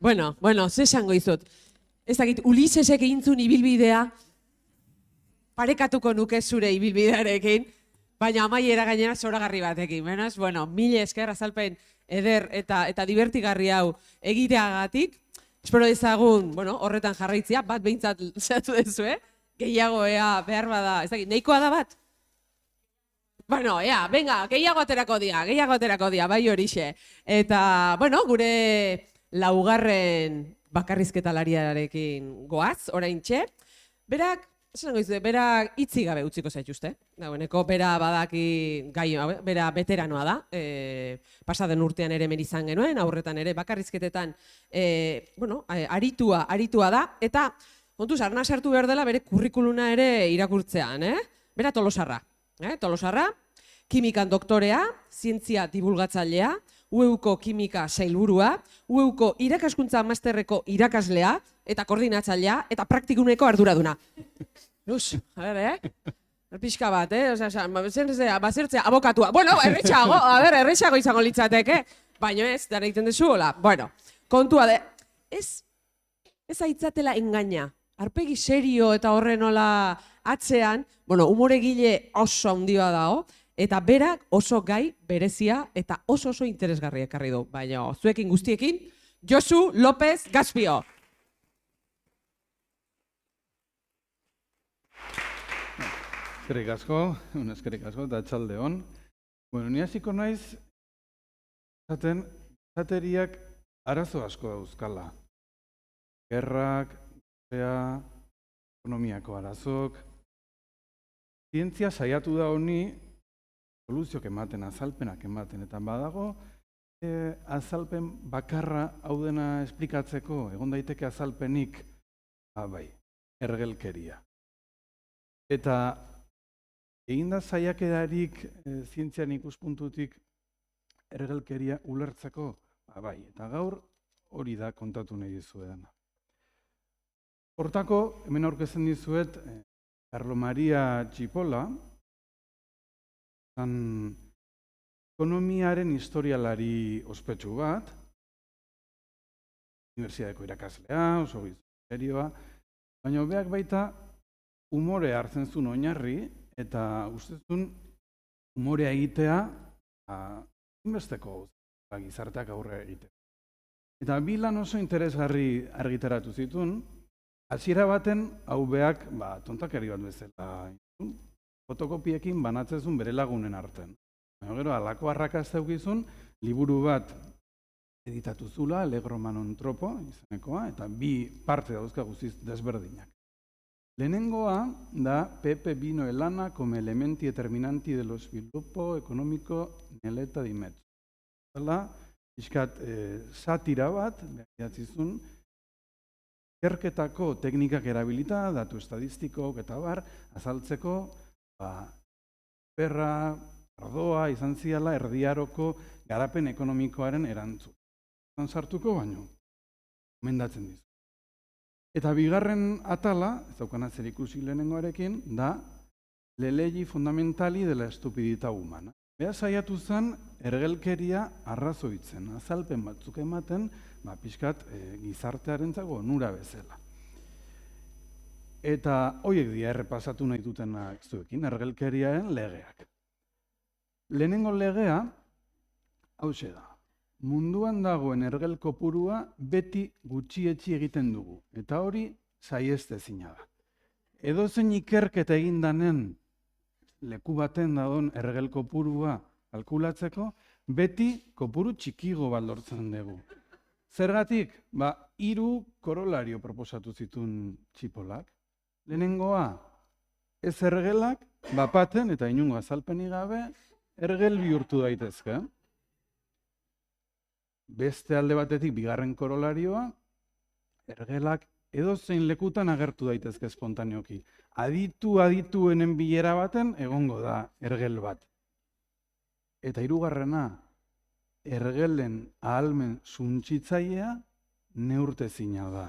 Bueno, ze esango izut. Ez dakit, Ulisesek egin zuen ibilbidea, parekatuko nuke zure ibilbidearekin, baina amaiera gainera zoragarri batekin. Beraz, bueno, mila esker azalpen eder eta divertigarri hau egiteagatik. Espero ezagun, bueno, horretan jarraitzia, bat behintzat zehatu dezu, gehiago behar bada, ez dakit, nahikoa da bat? Bueno, venga, gehiago aterako dia, bai horixe. Eta, bueno, gure laugarren bakarrizketalariarekin goaz, oraintxe. Berak, berak itzi gabe utziko zaituzte. Dagoeneko, bera badaki gai, bera veteranoa da. Pasaden urtean ere hemen izan genuen, aurretan ere bakarrizketetan, bueno, aritua da. Eta, kontuz, arna sartu behar dela bere kurrikuluna ere irakurtzean, Bera Tolosarra. Tolosarra, kimikan doktorea, zientzia divulgatzailea, UEUko kimika sailburua, UEUko irakaskuntza masterreko irakaslea, eta koordinatzailea, eta praktikuneko arduraduna. Luz, a ber, pixka bat, bazertzea, abokatua. Bueno, erretxago izango litzateke, baina ez, dara egiten dezu, hola. Bueno, kontua de, ez aitzatela engaina. Arpegi serio eta horren hola atzean, bueno, umoregile oso handia dago, eta berak oso gai berezia eta oso interesgarria ekarri du. Baina, zuekin guztiekin, Josu López Gaspio. Eskerrik asko, eta atxalde hon. Bueno, ni hasiko naiz, zateriak arazo asko dauzkala. Gerrak, ekonomiako arazok. Zientzia saiatu da honi soluzioak ematen, azalpenak ematen, eta badago azalpen bakarra hau dena esplikatzeko, egon daiteke azalpenik, bai, ergelkeria. Eta egin da saiakerarik zientzian ikuspuntutik ergelkeria ulertzeko, bai, eta gaur hori da kontatu nahi dizuedana. Hortako, hemen aurkezten dizuet, Carlo Maria Cipolla, ekonomiaren historialari ospetsu bat, unibertsitateko irakaslea, oso serioa, baina beak baita umore hartzen zuen oinarri, eta uste zuen umorea egitea inbesteko gizarteak aurre egitea. Eta bi lan oso interesgarri argitaratu zituen, hasiera baten hau beak tontakari bat bezala. Fotokopiekin banatzezun bere lagunen artean. Baina gero, alako arrakazta eukizun, liburu bat editatu zula, Allegro Manontropo, izanekoa, eta bi parte dauzka guztiz desberdinak. Lehenengoa da Pepe vino elana como elementi determinanti de los sviluppo economico nell'età di mezzo. Zala, iskat satira bat, behatzizun, ikerketako teknikak erabilita, datu estadistikok eta bar, azaltzeko, perra, ardoa, izan ziala, erdiaroko garapen ekonomikoaren erantzun. Zan sartuko baino, mendatzen dizu. Eta bigarren atala, ez daukana zer ikusi lehenengoarekin, da le leggi fondamentali de la estupidita humana. Beha saiatu zen ergelkeria arrazoitzen, azalpen batzuk ematen, pixkat gizartearentzako onura bezala. Eta horiek dira errepasatu nahi dutenak zuekin, ergelkeriaren legeak. Lehenengo legea, hauxe da. Munduan dagoen ergel kopurua beti gutxietsi egiten dugu, eta hori saihestezina da. Edozein ikerketa egindanen leku baten dagoen ergel kopurua kalkulatzeko, beti kopuru txikigo bat lortzen dugu. Zergatik? 3 korolario proposatu zituen Cipollak. Lehenengoa, ez ergelak, bapaten eta inungo azalpenik gabe, ergel bihurtu daitezke. Beste alde batetik, bigarren korolarioa, ergelak edozein lekutan agertu daitezke espontaneoki. Adituenen bilera baten egongo da ergel bat. Eta hirugarrena, ergelen ahalmen suntsitzailea neurtezina da.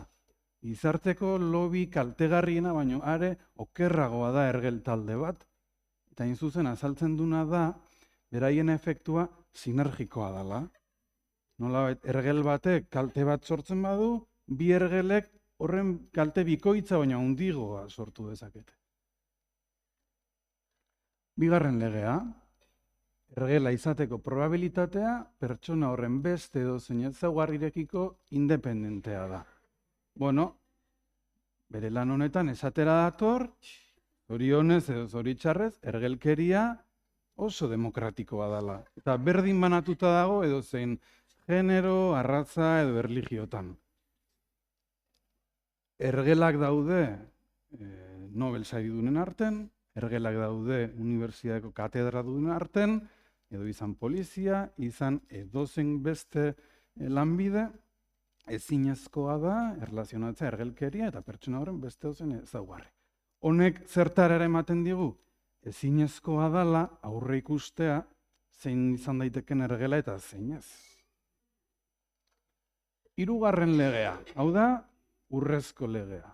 Gizarteko lobi kaltegarriena, baino are okerragoa da ergel talde bat, eta hain zuzen azaltzen duna da, beraien efektua sinergikoa dela. Nolabait, ergel batek kalte bat sortzen badu, bi ergelek horren kalte bikoitza baina handigoa sortu dezakete. Bigarren legea, ergela izateko probabilitatea pertsona horren beste edozein ezaugarrirekiko independentea da. Bueno, bere lan honetan esatera dator, zorionez edo zoritxarrez, ergelkeria oso demokratikoa dela. Eta berdin banatuta dago edozein genero, arraza edo erlijiotan. Ergelak daude Nobel saridunen arten, ergelak daude unibertsitateko katedra dunen arten, edo izan polizia, izan edozein beste lanbide, ezinezkoa da erlazionatzea ergelkeria eta pertsona horren beste edozein ezaugarri. Honek zertara ematen digu, ezinezkoa dela aurre ikustea zein izan daiteken ergela eta zein ez. Hirugarren legea, hau da urrezko legea.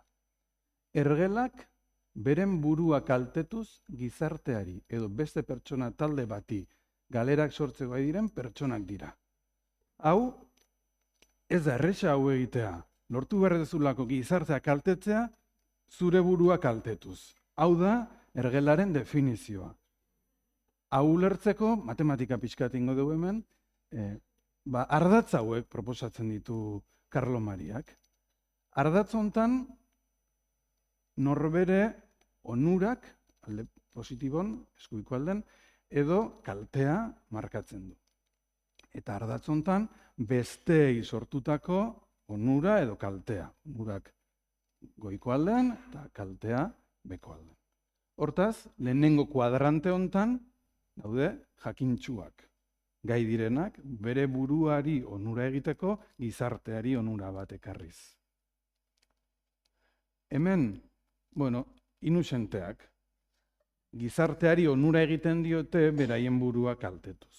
Ergelak beren burua kaltetuz gizarteari edo beste pertsona talde bati galerak sortzeko gai diren pertsonak dira. Hau, ez da erresa hau egitea, lortu behar dezulako gizartea kaltetzea zure burua kaltetuz. Hau da, ergelaren definizioa. Hau ulertzeko, matematika pixkat ingo dugu hemen, ardatz hauek proposatzen ditu Karlo Mariak. Ardatz hontan, norbere onurak, alde positibon, eskuiko alden, edo kaltea markatzen du. Eta ardatz hontan, besteei sortutako onura edo kaltea. Onurak goiko aldean eta kaltea beko aldean. Hortaz, lehenengo kuadrante hontan daude jakintsuak. Gai direnak, bere buruari onura egiteko, gizarteari onura bat ekarriz. Hemen, inusenteak, gizarteari onura egiten diote beraien burua kaltetuz.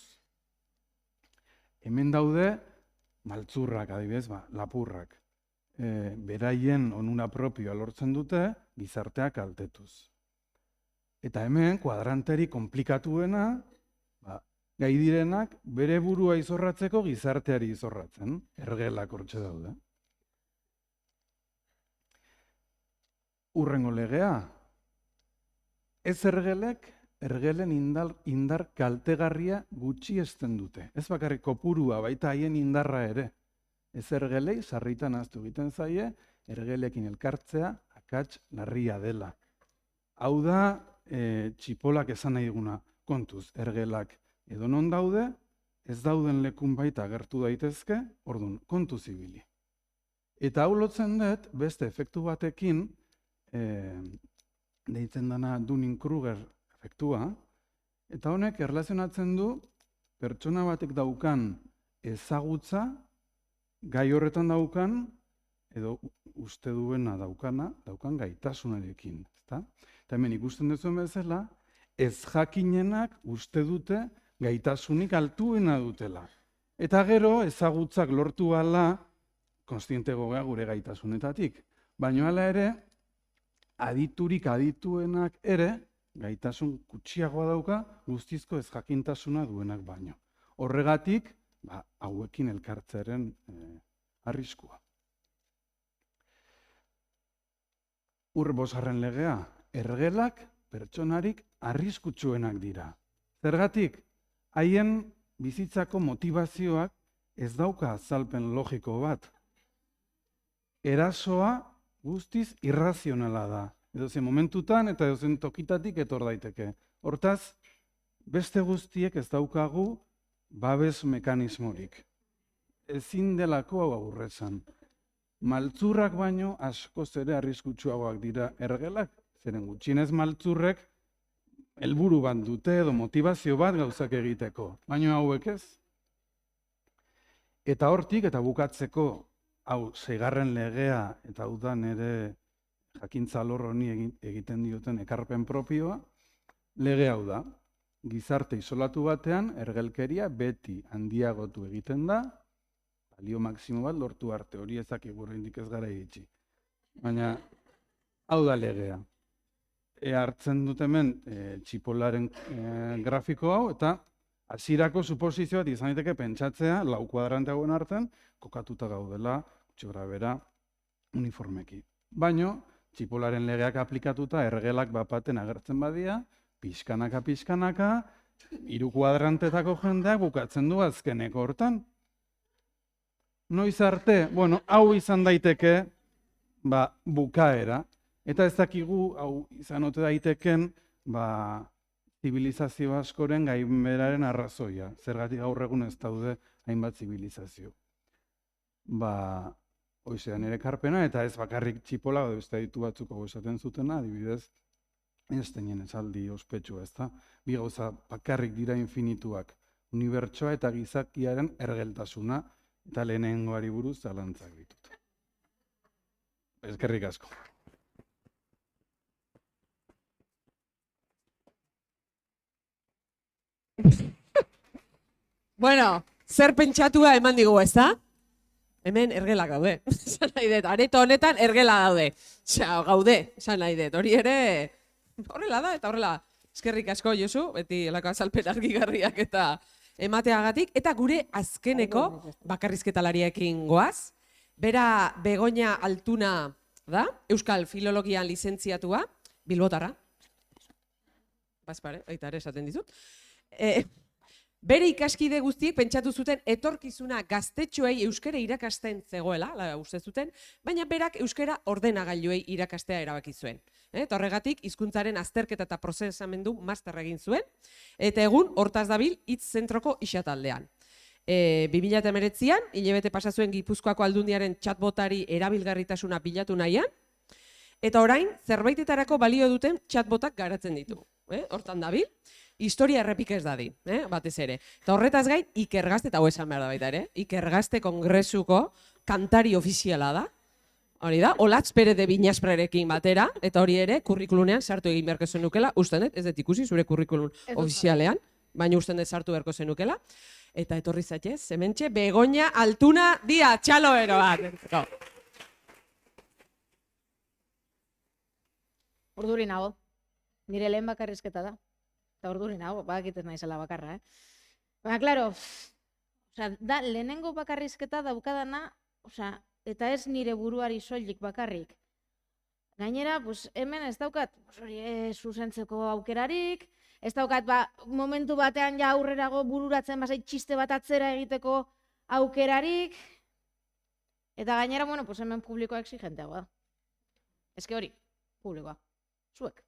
Hemen daude maltzurrak, adibidez, lapurrak. Beraien onura propioa lortzen dute gizartea kaltetuz. Eta hemen, kuadranteri komplikatuena, gai direnak bere burua izorratzeko gizarteari izorratzen. Ergelak hortxe daude. Hurrengo legea. Ez ergelek, ergelen indar kaltegarria gutxiesten dute. Ez bakarrik kopurua, baita haien indarra ere. Ez ergelei sarritan ahaztu egiten zaie, ergelekin elkartzea akats larria dela. Hau da, txipolak esan nahi duguna kontuz, ergelak edonon daude, ez dauden lekun baita agertu daitezke, orduan, kontuz ibili. Eta hau lotzen dut, beste efektu batekin, deitzen dena Dunning-Kruger efektua, eta honek erlazionatzen du pertsona batek daukan ezagutza, gai horretan daukan, edo uste duena daukan gaitasunarekin. Eta hemen ikusten duzuen bezala, ez jakinenak uste dute gaitasunik altuena dutela. Eta gero ezagutzak lortu ala, konstiente gogea gure gaitasunetatik. Baina hala ere, aditurik adituenak ere, gaitasun gutxiagoa dauka, guztizko ez jakintasuna duenak baino. Horregatik, hauekin elkartzearen arriskua. Bosgarren legea, ergelak pertsonarik arriskutsuenak dira. Zergatik, haien bizitzako motivazioak ez dauka azalpen logiko bat. Erasoa guztiz irrazionala da. Edozein momentutan eta edozein tokitatik etor daiteke. Hortaz, beste guztiek ez daukagu babes mekanismorik. Ezin delako hau aurrezan. Maltzurrak baino askoz ere arriskutsuagoak dira ergelak, zeren gutxienez maltzurrek helburu bat dute edo motivazio bat gauzak egiteko, baino hauek ez. Eta hortik, eta bukatzeko, hau, 6. legea, eta hau da nire jakintza alor honi egiten dioten ekarpen propioa, lege hau da, gizarte isolatu batean, ergelkeria beti handiagotu egiten da, balio maksimo bat lortu arte, hori ezakigu oraindik ez gara iritsi. Baina, hau da legea. Hartzen dut hemen txipolaren grafiko hau, eta hasierako suposizio bat izan daiteke pentsatzea, 4 kuadrante hauen artean, kokatuta gaudela, gutxi bera, uniformeki. Baina, txipolaren legeak aplikatuta, ergelak bapaten agertzen badia, pixkanaka, 3 kuadrantetako jendeak bukatzen du azkeneko hortan. Noiz arte, bueno, hau izan daiteke, bukaera, eta ez dakigu, hau izan ote daiteken, zibilizazio askoren gainberaren arrazoia. Zergatik gaur egun ez daude hainbat zibilizazio. Hoizean ere karpena, eta ez bakarrik txipola, beste aditu batzuk hau esaten zutena, adibidez, Einsteinen esaldi ospetsua, ezta? Bi gauza bakarrik dira infinituak, unibertsoa eta gizakiaren ergeltasuna, eta lehenengoari buruz zalantzak ditut. Eskerrik asko. Bueno, zer pentsatua eman digu, ezta? Hemen ergelak daude. Esan nahi dut, areto honetan ergela daude. Gaude, esan nahi dut. Hori ere, horrela da, eta horrela. Eskerrik asko, Josu, beti elako azalpen argigarriak eta emateagatik. Eta gure azkeneko bakarrizketalariarekin goaz. Bera Begoña Altuna da, Euskal Filologian lizentziatua, Bilbotarra. Bazpare, baita ere esaten dizut. Bere ikaskide guztiek pentsatu zuten etorkizuna gaztetxoei euskara irakasten zegoela, uste zuten, baina berak euskara ordenagailuei irakastea erabaki zuen. Eta horregatik hizkuntzaren azterketa eta prozesamendu master egin zuen, eta egun hortaz dabil hitz zentroko isataldean. 2019an, hilabete pasa zuen Gipuzkoako Aldundiaren chatbotari erabilgarritasuna bilatu nahian, eta orain zerbaitetarako balio duten chatbotak garatzen ditu. Hortan dabil. Historia errepik ez dadi, batez ere. Eta horretaz gain, Ikergazte, eta hau esan behar da baita ere, Ikergazte Kongresuko kantari ofiziala da. Hori da, Olatz Pere de Binasprerekin batera, eta hori ere, kurrikulunean sartu egin beharko zenukela, usten dut, ez dut ikusi, zure kurrikulun ofizialean, baina usten dut sartu beharko zenukela. Eta etorri zaitez, hementxe, Begoña Altuna dia, txaloero bat. Urduri nago, nire lehen bakarrizketa da. Eta urduri nago, bakitez naizela bakarra, Baina, klaro, da lehenengo bakarrizketa daukadana, eta ez nire buruari soilik bakarrik. Gainera, hemen ez daukat zuzentzeko aukerarik, ez daukat momentu batean ja aurrerago bururatzen bazait txiste bat atzera egiteko aukerarik, eta gainera, hemen publikoa exigenteagoa da. Eske hori, publikoa, zuek.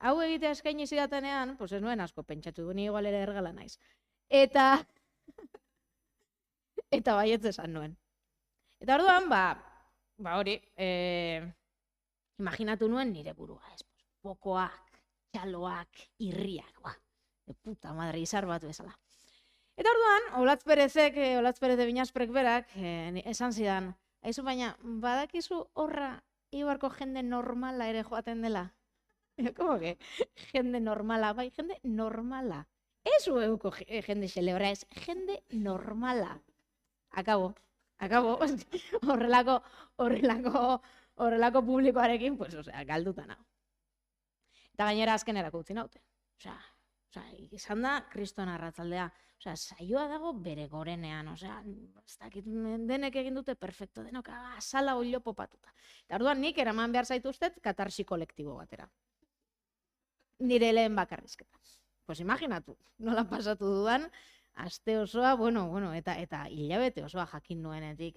Hau egitea eskaini zidatenean, ez nuen asko pentsatu, ni igual ere ergala naiz. Eta baietz esan nuen. Eta orduan, hori, imaginatu nuen nire burua, bokoak, txaloak, irriak, de puta madre, izar bat bezala. Eta orduan, Olatz Perez de Binasprek berak, esan zidan, aizu baina, badakizu horra Ibarko jende normala ere joaten dela. Como que jende normala, bai, jende normala. Ez ueuko jende xelebra, ez jende normala. Akabo. Horrelako publikoarekin, galduta nago. Eta gainera azkenerako utzi naute. Izan da, kriston arratzaldea. Saioa dago bere gorenean, ez dakit denek egin dute perfecto, denok azala oilo popatuta. Eta orduan nik eraman behar zaituztet katarsi kolektibo batera. Nire lehen bakarrizketa. Imaginatu, nola pasatu dudan, aste osoa, eta hilabete osoa jakin nuenetik,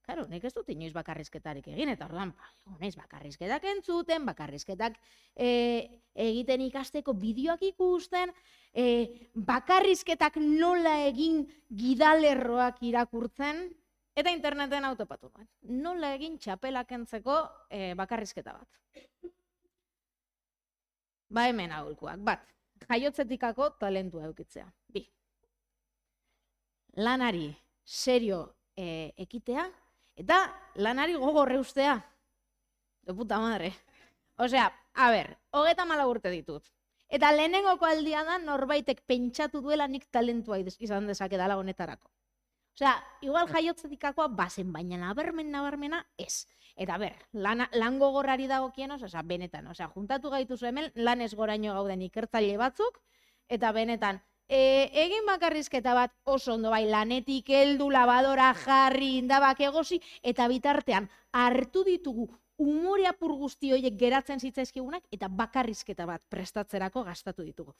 Claro, nik ez dut inoiz bakarrizketarik egin, eta orduan, naiz bakarrizketak entzuten, bakarrizketak egiten ikasteko bideoak ikusten, bakarrizketak nola egin gidalerroak irakurtzen, eta interneten autopatu nuen. Nola egin txapelak entzeko bakarrizketa bat. Hemen aholkuak. Bat, jaiotzetikako talentua eukitzea. Bi, lanari serio ekitea, eta lanari gogorre ustea. De puta madre. Osea, 34 urte ditut. Eta lehenengoko aldia da norbaitek pentsatu duela nik talentua izan dezakedala honetarako. Osea, igual jaiotzetikakoa bazen, baina nabarmena ez. Eta lan gogorrari dagokien, benetan, juntatu gaituzu hemen, lan ez goraino gauden ikertzaile batzuk, eta benetan, egin bakarrizketa bat oso ondo bai, lanetik heldu, labadora jarri, indabak egosi, eta bitartean hartu ditugu umore apur guzti horiek geratzen zitzaizkigunak eta bakarrizketa bat prestatzerako gastatu ditugu.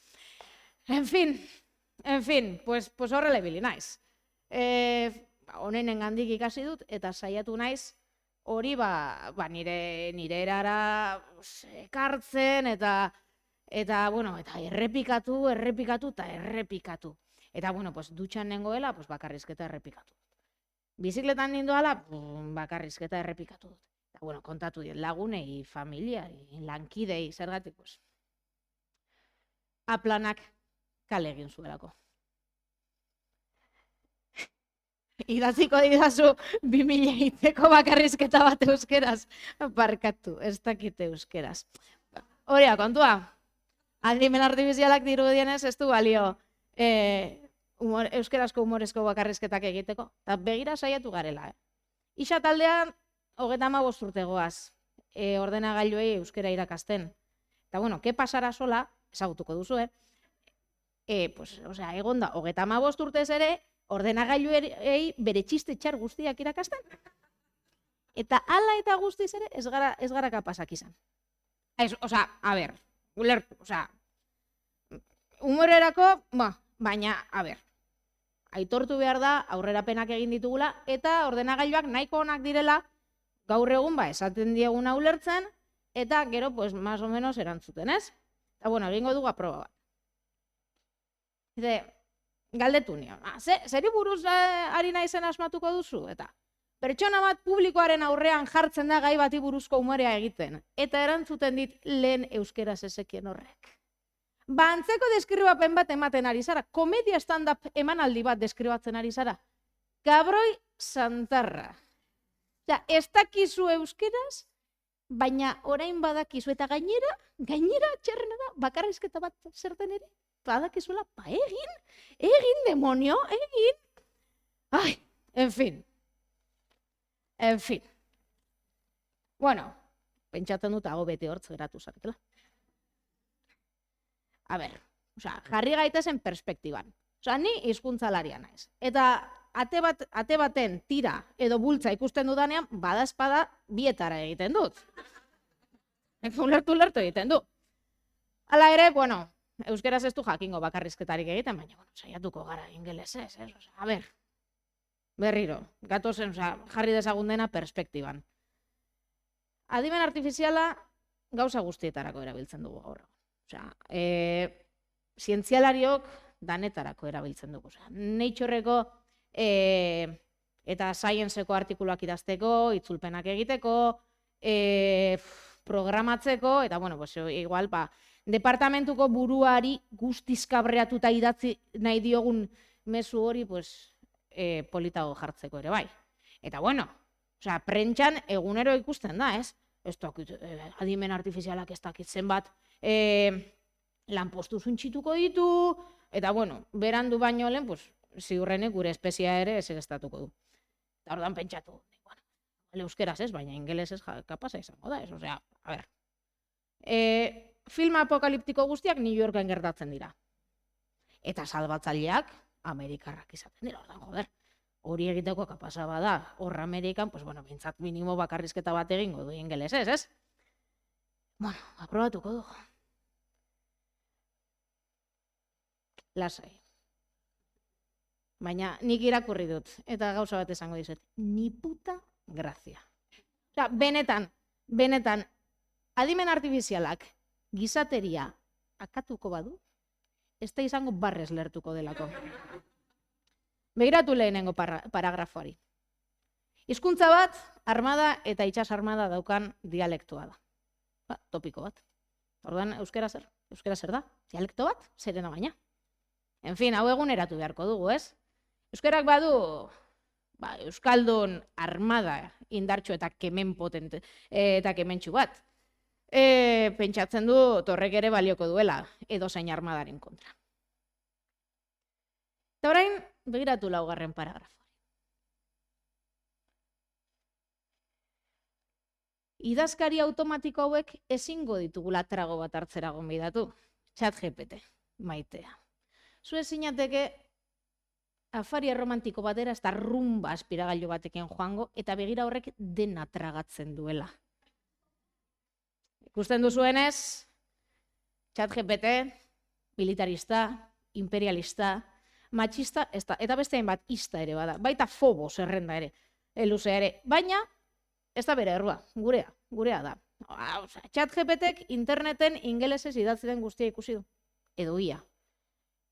En fin, pues horrela ibili naiz. Honenengandik ikasi dut eta saiatu naiz hori nire erara ekartzen eta errepikatu eta errepikatu. Eta pues dutxan nengoela bakarrizketa errepikatu. Bizikletan nindoala bakarrizketa errepikatu dut. Eta kontatu diet lagunei, familiari, lankidei, zergatik aplanak kale egin zuelako. Idatziko didazu 2000 egiteko bakarrizketa bat euskeraz. Barkatu, ez dakite euskeraz. Horia, kontua. Adimen artifizialak dirudienez ez du balio euskerazko humorezko bakarrizketak egiteko. Eta begira saiatu garela. Isa taldean 35 urte goaz ordenagailuei euskera irakasten. Eta ke pasara sola, ezagutuko duzu, egon da 35 urtez ere ordenagailuei bere txiste txar guztiak irakasten. Eta hala eta guztiz ere ez gara kapasak izan. Ulertu, humorerako, baina, aitortu behar da aurrerapenak egin ditugula eta ordenagailuak nahiko onak direla gaur egun esaten dieguna ulertzen eta gero, más o menos erantzuten, ez? Eta, egingo dugu aproba bat. Galdetu nion, zeri buruz ari naizen asmatuko duzu? Eta pertsona bat publikoaren aurrean jartzen da gai bati buruzko umorea egiten. Eta erantzuten dit lehen euskeraz ezekien horrek. Antzeko deskribapen bat ematen ari zara, komedia stand-up emanaldi bat deskribatzen ari zara. Gabroi Santarra. Ez dakizu euskeraz, baina orain badakizu eta gainera txerrena da, bakarrizketa bat zerten ere. Badakizuela, egin demonio, egin. Ai, en fin. Pentsatzen dut hago bete hortz geratu zaretela. Jarri gaitezen perspektiban. Ni hizkuntzalaria naiz. Eta ate baten tira edo bultza ikusten dudanean, badazpada bietara egiten dut. Ulertu egiten du. Hala ere, euskeraz ez du jakingo bakarrizketarik egiten, baina saiatuko gara ingelesez, berriro, gatozen, jarri dezagun dena perspektiban. Adimen artifiziala gauza guztietarako erabiltzen dugu gaur. Zientzialariok danetarako erabiltzen dugu. Natureko eta Scienceko artikuluak idazteko, itzulpenak egiteko, programatzeko, eta igual, departamentuko buruari guztiz kabreatuta idatzi nahi diogun mezu hori politago jartzeko ere bai. Eta prentxan egunero ikusten da, ez? Ez dakit, adimen artifizialak ez dakit zenbat lanpostu zuntxituko ditu, eta berandu baino lehen, ziurrenek gure espezia ere ez egestatuko du. Eta ordan pentsatu, euskeraz ez, baina ingelesez kapasa izango da, ez? Film apokaliptiko guztiak New Yorken gertatzen dira. Eta salbatzaileak Amerikarrak izaten dira, hori egiteko kapasa bada, hor Amerikan, bintzat minimo bakarrizketa bat egingo du ingelesez, ez? Aprobatuko dugu. Lasai. Baina nik irakurri dut, eta gauza bat esango dizut, ni puta grazia. Benetan, adimen artifizialak gizateria akatuko badu, ez da izango barrez lertuko delako. Begiratu lehenengo paragrafoari. Hizkuntza bat, armada eta itsas armada daukan dialektoa da. Topiko bat. Orduan, euskera zer? Euskera zer da? Dialekto bat? Zerena baina. En fin, hau eguneratu beharko dugu, ez? Euskerak badu, euskaldun armada indartxo eta kemen potente, eta kementxu bat. Pentsatzen du horrek ere balioko duela, edozein armadaren kontra. Eta orain, begiratu laugarren paragrafoa. Idazkari automatiko hauek ezingo ditugula trago bat hartzera gonbidatu. ChatGPT, maitea. Zu ezinateke afari erromantiko batera, ez da rumba aspiragailu batekin joango, eta begira horrek dena tragatzen duela. Ikusten duzuenez, ChatGPT, militarista, imperialista, matxista, eta beste hainbat ista ere bada, baita fobo zerrenda ere, luzea ere, baina ez da bere errua, gurea da. ChatGPTek interneten ingelesez idatzi den guztia ikusi du, edo ia.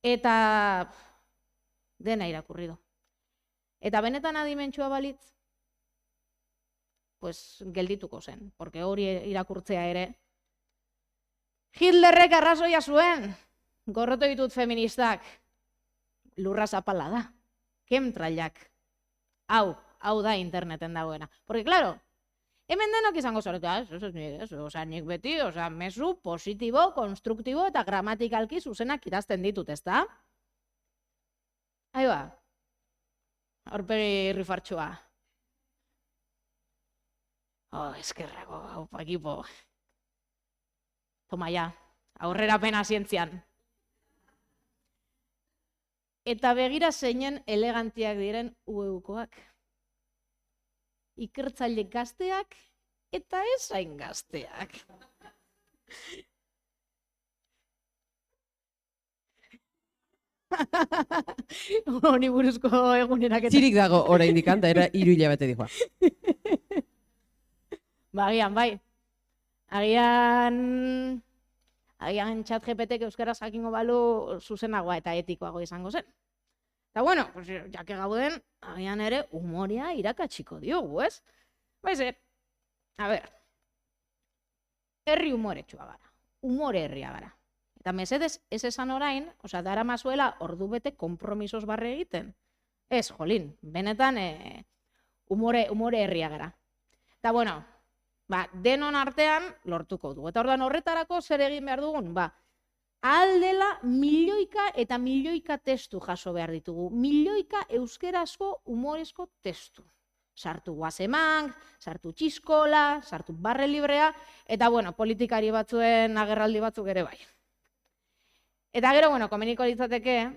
Eta dena irakurri du. Eta benetan adimentsua balitz, pues geldituko zen, porque hori irakurtzea ere. Hitlerrek arrazoia zuen, gorroto ditut feministak, lurra zapala da, chemtrailak, hau da interneten dagoena. Porque, claro, hemen denok izango zoretu, nik beti, mezu positibo, konstruktibo eta gramatikalki zuzenak idazten ditut, ezta? Aiba, aurpegi rifartxua. Eskerrago, haupa, ekipo. Toma ja, aurrera pena zientzian. Eta begira zeinen elegantiak diren ueukoak. Ikertzaile gazteak eta ez hain gazteak. Honi buruzko egunerak eta... Txirik dago oraindik da era 3 hilabete dijoa. Agian, bai. Agian ChatGPTek euskaraz jakingo balu zuzenagoa eta etikoago izango zen. Eta bueno, jake gauden, agian ere humorea irakatsiko diogu, ez? Baize, a ber, herri humoretsua gara, humore herria gara. Eta mesedez, ez esan orain, dara mazuela ordubete konpromisos barre egiten. Ez, jolin, benetan humore herria gara. Eta bueno, denon artean lortuko du. Eta orduan horretarako zer egin behar dugun? Aldela milioika eta milioika testu jaso behar ditugu. Milioika euskerazko humorezko testu. Sartu guazemank, sartu txiskola, sartu barre librea, eta bueno, politikari batzuen agerraldi batzuk ere bai. Eta gero, bueno, komeniko litzateke,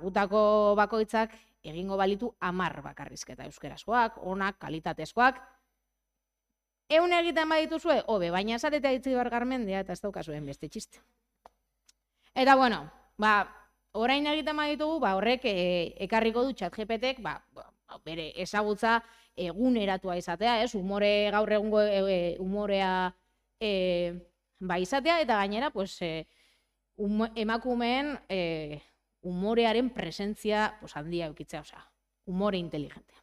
gutako bakoitzak egingo balitu 10 bakarrizketa euskerazkoak, onak, kalitatezkoak. 100 egiten badituzue, hobe, baina zaretea Itzibar Garmendia eta ez daukazuen beste txiste. Eta bueno, orain egiten baditugu, horrek ekarriko du ChatGPTek, bere ezagutza eguneratua izatea, ez? Humore gaur egungo humorea izatea, eta gainera, emakumeen humorearen presentzia handia eukitzea, humore inteligentea.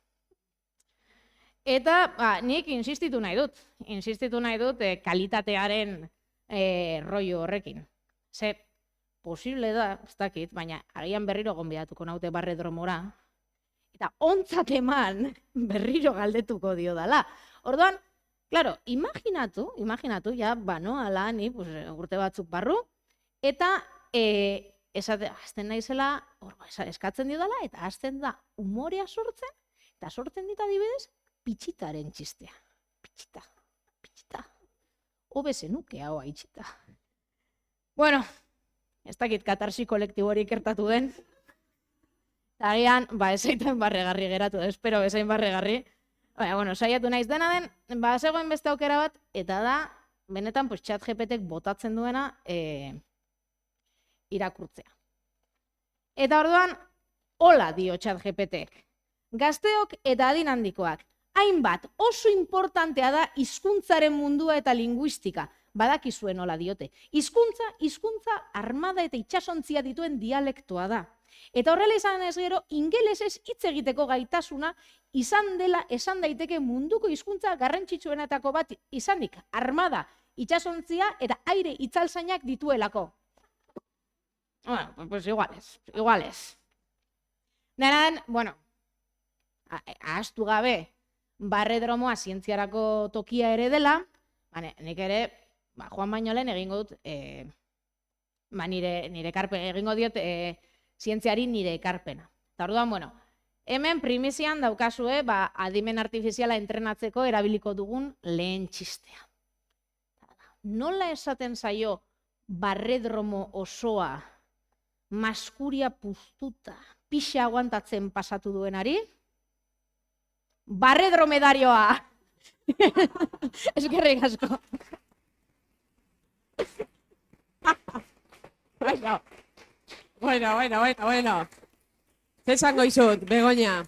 Eta nik insistitu nahi dut kalitatearen rollo horrekin. Ze, posible da, ez dakit, baina agian berriro gonbidatuko naute Barredromora, eta ontzat eman berriro galdetuko dio dala. Orduan, claro, imaginatu, ja, banoala, ni, urte batzuk barru, eta hasten naizela, eskatzen dio dala, eta hasten da humorea sortzen, eta sortzen dit adibidez, pitxitaren txistea. Pitxita. Hobe zenuke hau haitxita. Bueno, ez dakit katarsi kolektiborik gertatu den. Agian, ezaiten barregarri geratu da, espero ezain barregarri. Bueno, saiatu naiz dena den, zegoen beste aukera bat, eta da, benetan, ChatGPTek botatzen duena irakurtzea. Eta orduan, hola dio ChatGPTek. Gazteok eta adin handikoak, hainbat oso importantea da hizkuntzaren mundua eta linguistika. Badakizuen hola diote. Hizkuntza armada eta itsasontzia dituen dialektoa da. Eta horrela izan ez gero, ingelesez hitz egiteko gaitasuna izan dela esan daiteke munduko hizkuntza garrantzitsuenetako bat izanik, armada, itsasontzia eta aire itzalzainak dituelako. Bueno, pues iguales. Neran, bueno, ahaztu gabe, Barredromoa zientziarako tokia ere dela, nik ere, joan baino lehen egingo dut, nire ekarpen, egingo diot zientziari nire ekarpena. Eta orduan, bueno, hemen primizian daukazue, adimen artifiziala entrenatzeko erabiliko dugun lehen txistea. Nola esaten zaio Barredromo osoa, maskuria puztuta, pixa aguantatzen pasatu duenari? Barredromedarioa! Eskerrik asko. Bueno. Zer esango izut, Begoña?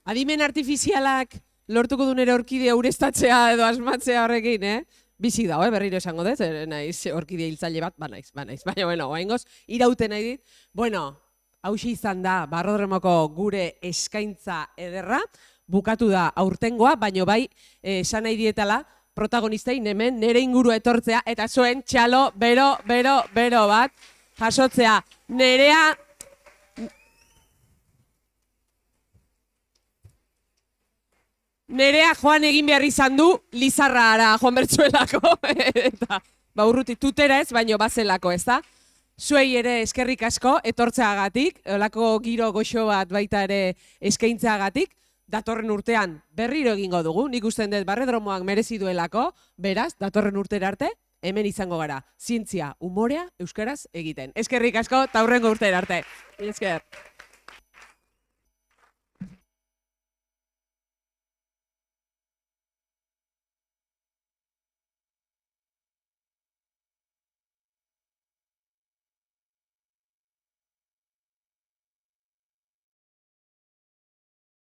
Adimen artifizialak lortuko du nire orkidea ureztatzea edo asmatzea horrekin, Bizi dago, berriro esango dut, naiz orkidea hiltzaile bat, banaiz. Baina, oraingoz, irauten nahi dit. Bueno, hauxe izan da Barrodromoko gure eskaintza ederra, bukatu da aurtengoa, baino bai, esan nahi dietala, protagonistein hemen nire ingurua etortzea, eta zuen txalo, bero bat, jasotzea. Nerea joan egin behar izan du, Lizarrara joan bertzuelako, eta urruti tutera ez, baino bazelako, ez da? Zuei ere eskerrik asko, etortzeagatik, olako giro goxo bat baita ere eskaintzeagatik, datorren urtean berriro egingo dugu, nik usten dut Barrodromoak merezi duelako, beraz, datorren urtera arte, hemen izango gara, zientzia, umorea, euskaraz egiten. Eskerrik asko, eta hurrengo urtera arte. Esker.